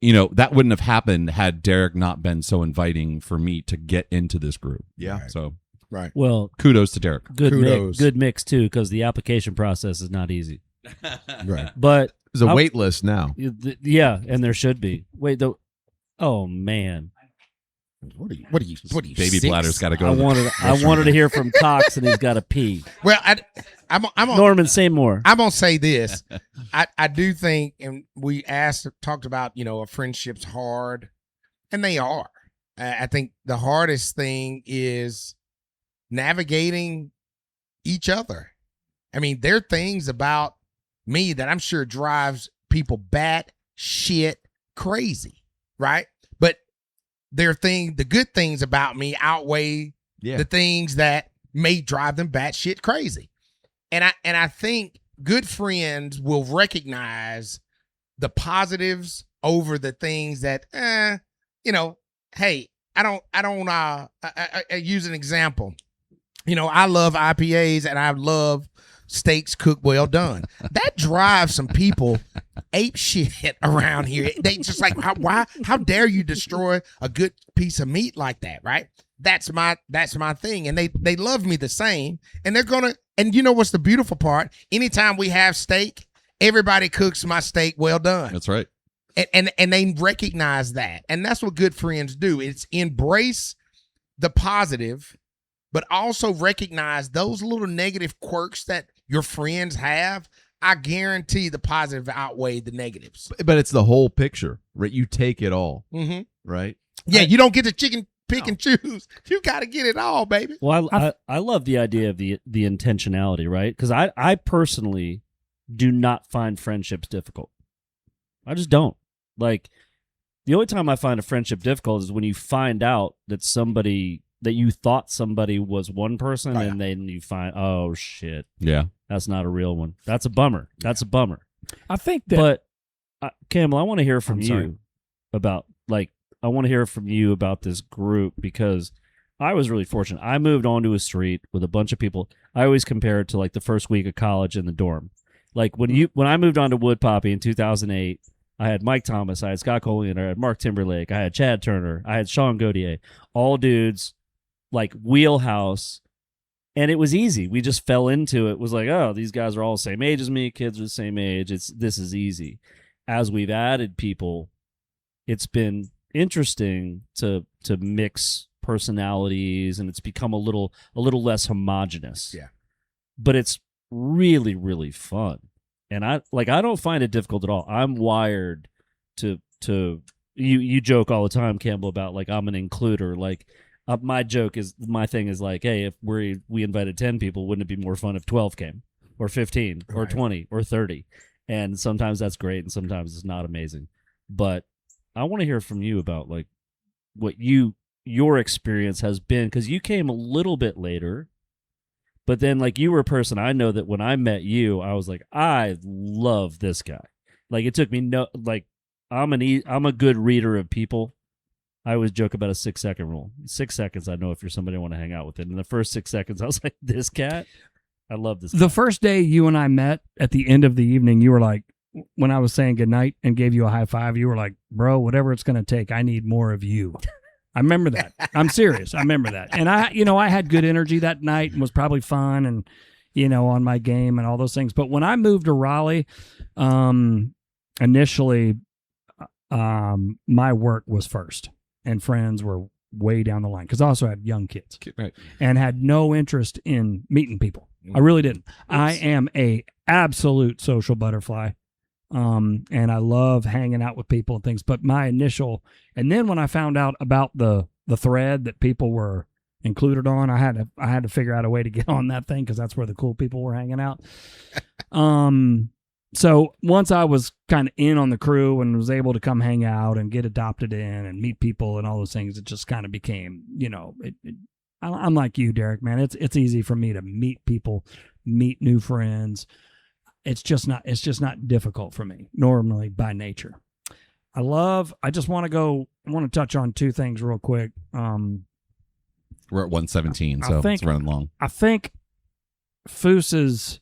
that wouldn't have happened had Derek not been so inviting for me to get into this group. Yeah. Right. So Right. Well, kudos to Derek. good mix too, because the application process is not easy. Right. But There's a wait list now. yeah, and there should be. Wait, oh man, What are you? Baby 6? bladder's got to go. I wanted to hear from Cox, and he's got to pee. Well, I'm Norman, say more. I'm gonna say this. I do think, and we talked about, a friendship's hard, and they are. I think the hardest thing is navigating each other. I mean, there are things about me that I'm sure drives people bat shit crazy, right? But the good things about me outweigh the things that may drive them bat shit crazy. And I think good friends will recognize the positives over the things that, hey, I use an example. I love IPAs and I love steaks cooked well done. That drives some people ape shit around here. They just like, how dare you destroy a good piece of meat like that, right? That's my thing. And they love me the same. And they're gonna, and you know what's the beautiful part? Anytime we have steak, everybody cooks my steak well done. That's right. And they recognize that. And that's what good friends do. It's embrace the positive, but also recognize those little negative quirks that your friends have. I guarantee the positive outweigh the negatives. But it's the whole picture, right? You take it all, Mm-hmm. right? Yeah, you don't get to pick and choose. You got to get it all, baby. Well, I love the idea of the intentionality, right? Because I personally do not find friendships difficult. I just don't. Like, the only time I find a friendship difficult is when you find out that you thought somebody was one person, Oh, yeah. and then you find, oh shit, Yeah. that's not a real one. That's a bummer. That's a bummer. I think that. But Campbell, I want to hear from I'm sorry. you about this group, because I was really fortunate. I moved onto a street with a bunch of people. I always compare it to like the first week of college in the dorm. Like when I moved on to Wood Poppy in 2008, I had Mike Thomas, I had Scott Collier, I had Mark Timberlake, I had Chad Turner, I had Sean Gauthier, all dudes, like wheelhouse, and it was easy. We just fell into it. It was like, oh, these guys are all the same age as me, kids are the same age. This is easy. As we've added people, it's been interesting to mix personalities, and it's become a little less homogenous. Yeah. But it's really, really fun. And I don't find it difficult at all. I'm wired to you joke all the time, Campbell, about like I'm an includer. Like my thing is like, hey, if we invited 10 people, wouldn't it be more fun if 12 came, or 15 or Right. 20 or 30? And sometimes that's great, and sometimes it's not amazing. But I want to hear from you about like what your experience has been, because you came a little bit later. But then, like, you were a person, I know that when I met you, I was like, I love this guy. Like, it took me I'm a good reader of people. I always joke about a 6-second rule. 6 seconds, I know if you're somebody I want to hang out with. And in the first 6 seconds, I was like, this cat, I love this guy. The first day you and I met, at the end of the evening, you were like, when I was saying goodnight and gave you a high five, you were like, bro, whatever it's going to take, I need more of you. I remember that. I'm serious. I remember that. And I had good energy that night and was probably fun and, on my game and all those things. But when I moved to Raleigh, initially, my work was first and friends were way down the line, because I also had young kids, Right. and had no interest in meeting people. I really didn't. I am a absolute social butterfly. And I love hanging out with people and things, but and then when I found out about the thread that people were included on, I had to figure out a way to get on that thing, because that's where the cool people were hanging out. So once I was kind of in on the crew and was able to come hang out and get adopted in and meet people and all those things, it just kind of became, I'm like you, Derek, man. It's easy for me to meet people, meet new friends. It's just not difficult for me normally by nature. I want to touch on two things real quick. We're at 117, I so think- it's running long. I think Foos's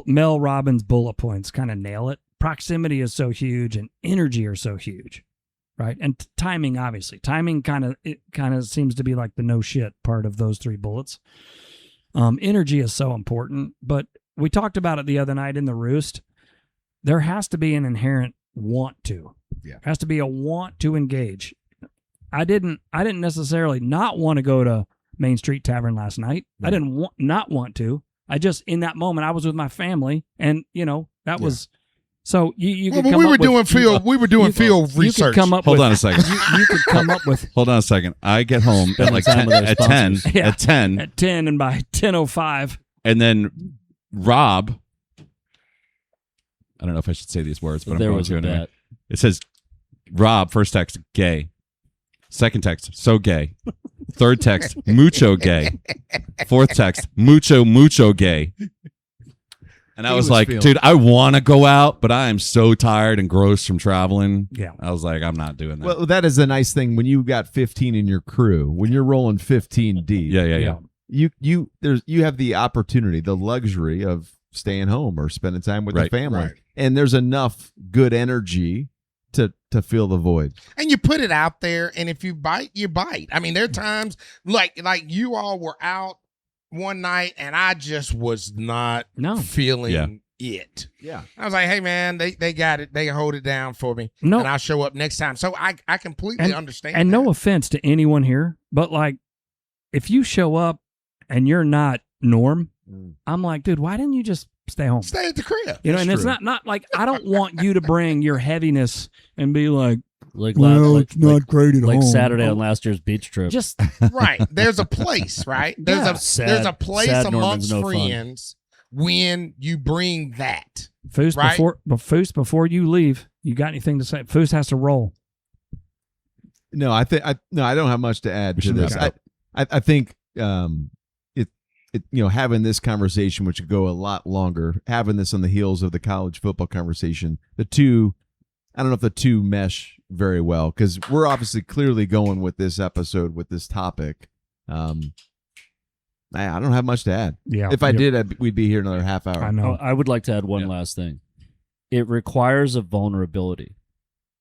Mel Robbins bullet points kind of nail it. Proximity is so huge and energy are so huge, right? And timing, obviously. Timing kind of seems to be like the no shit part of those three bullets. Energy is so important, but we talked about it the other night in the Roost. There has to be an inherent want to. Yeah. Has to be a want to engage. I didn't necessarily not want to go to Main Street Tavern last night. No. I didn't not want to. I just, in that moment, I was with my family, and that was so you could Well, come we up were with- doing field. We were doing field you could research. come up Hold with, on a second. You could come up with Hold on a second. I get home at like time 10, with those at 10, sponsors. Yeah. at 10, at 10, and by 10:05, and then Rob. I don't know if I should say these words, but There I'm going was to a anyway. bet. It says, Rob, first text, gay. Second text, so gay. Third text, mucho gay. Fourth text, mucho gay. And I He was was like, feeling dude, I want to go out, but I am so tired and gross from traveling. yeah. I was like, I'm not doing that. Well, that is a nice thing when you got 15 in your crew. When you're rolling 15 deep. yeah. you have the opportunity, the luxury of staying home or spending time with the family, right. and there's enough good energy to fill the void. And you put it out there, and if you bite, you bite. I mean, there are times like you all were out one night, and I just was not feeling it. Yeah. I was like, hey, man, they got it. They hold it down for me, and I'll show up next time. So I completely understand. And that. no offense to anyone here, but like, if you show up and you're not Norm, I'm like, dude, why didn't you just stay home? Stay at the crib. You know, and it's not like I don't want you to bring your heaviness and be like, it's not great at home. Like Saturday on last year's beach trip. Just right. There's a place, right? There's a place amongst friends when you bring that. Foos, right? before you leave, you got anything to say? Foos has to roll. No, I don't have much to add to this. I think it having this conversation, which could go a lot longer, having this on the heels of the college football conversation, I don't know if the two mesh very well, because we're obviously clearly going with this episode with this topic. I don't have much to add. Yeah, if I did, we'd be here another half hour. I know. I would like to add one last thing. It requires a vulnerability,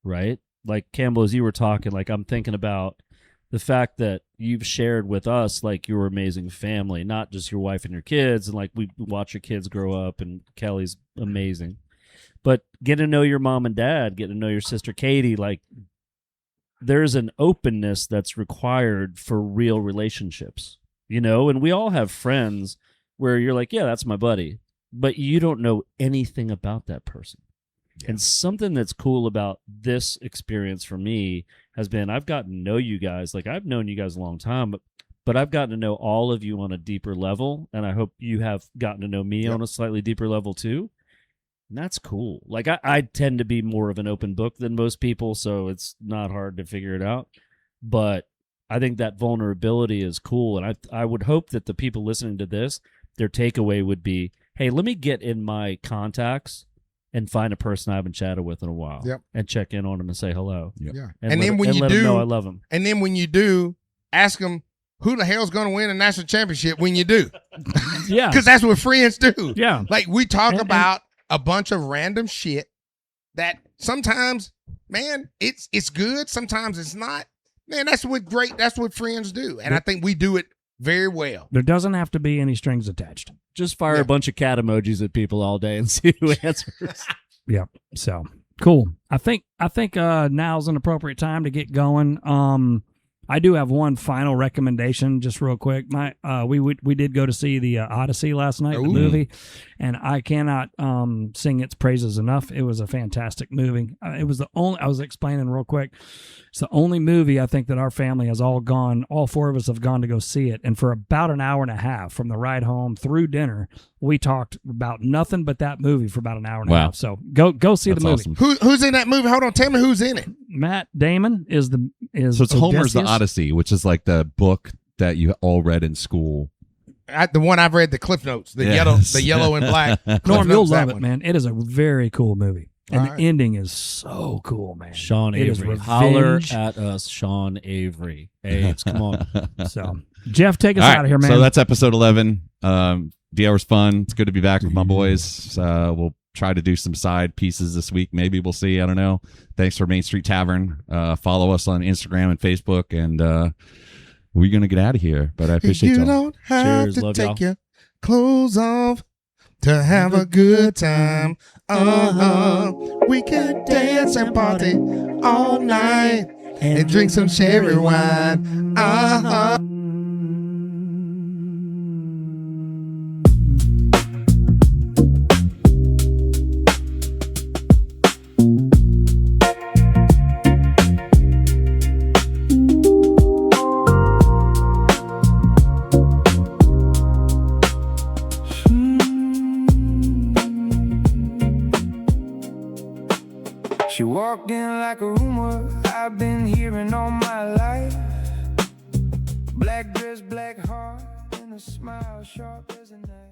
right? Like Campbell, as you were talking, like I'm thinking about the fact that you've shared with us like your amazing family, not just your wife and your kids, and like we watch your kids grow up, and Kelly's amazing. But getting to know your mom and dad, getting to know your sister Katie, like there's an openness that's required for real relationships, and we all have friends where you're like, yeah, that's my buddy, but you don't know anything about that person. Yeah. And something that's cool about this experience for me has been I've gotten to know you guys. Like I've known you guys a long time, but I've gotten to know all of you on a deeper level, and I hope you have gotten to know me on a slightly deeper level too. And that's cool. Like I tend to be more of an open book than most people, so it's not hard to figure it out. But I think that vulnerability is cool, and I would hope that the people listening to this, their takeaway would be, hey, let me get in my contacts and find a person I haven't chatted with in a while, and check in on them and say hello. Yeah. And then when you do, know I love them. And then when you do, ask them who the hell's going to win a national championship when you do. Yeah, because that's what friends do. Yeah, like we talk about a bunch of random shit that sometimes, man, it's good. Sometimes it's not. Man, that's what friends do, and I think we do it very well. There doesn't have to be any strings attached. Just fire a bunch of cat emojis at people all day and see who answers. Yeah. So cool. I think now's an appropriate time to get going. I do have one final recommendation, just real quick. We did go to see the Odyssey last night, the movie, and I cannot sing its praises enough. It was a fantastic movie. It was the only. I was explaining real quick. It's the only movie I think that our family has all four of us have gone to go see it, and for about an hour and a half from the ride home through dinner, we talked about nothing but that movie for about an hour and a half. So go see the movie. Awesome. Who's in that movie? Hold on, tell me who's in it. Matt Damon is so it's Homer's The Odyssey, which is like the book that you all read in school. The one I've read, the Cliff Notes, the yellow and black. Norm, you'll love it, man. It is a very cool movie. And the ending is so cool, man. Sean Avery. Holler at us, Sean Avery. Hey, come on. So, Jeff, take us out of here, man. So that's episode 11. The hour's fun. It's good to be back with my boys. We'll try to do some side pieces this week. Maybe we'll see. I don't know. Thanks for Main Street Tavern. Follow us on Instagram and Facebook, and we're going to get out of here. But I appreciate y'all. You don't have to take your clothes off to have a good time. We can dance and party all night and drink some cherry wine. She walked in like a rumor I've been hearing all my life. Black dress, black heart, and a smile sharp as a knife.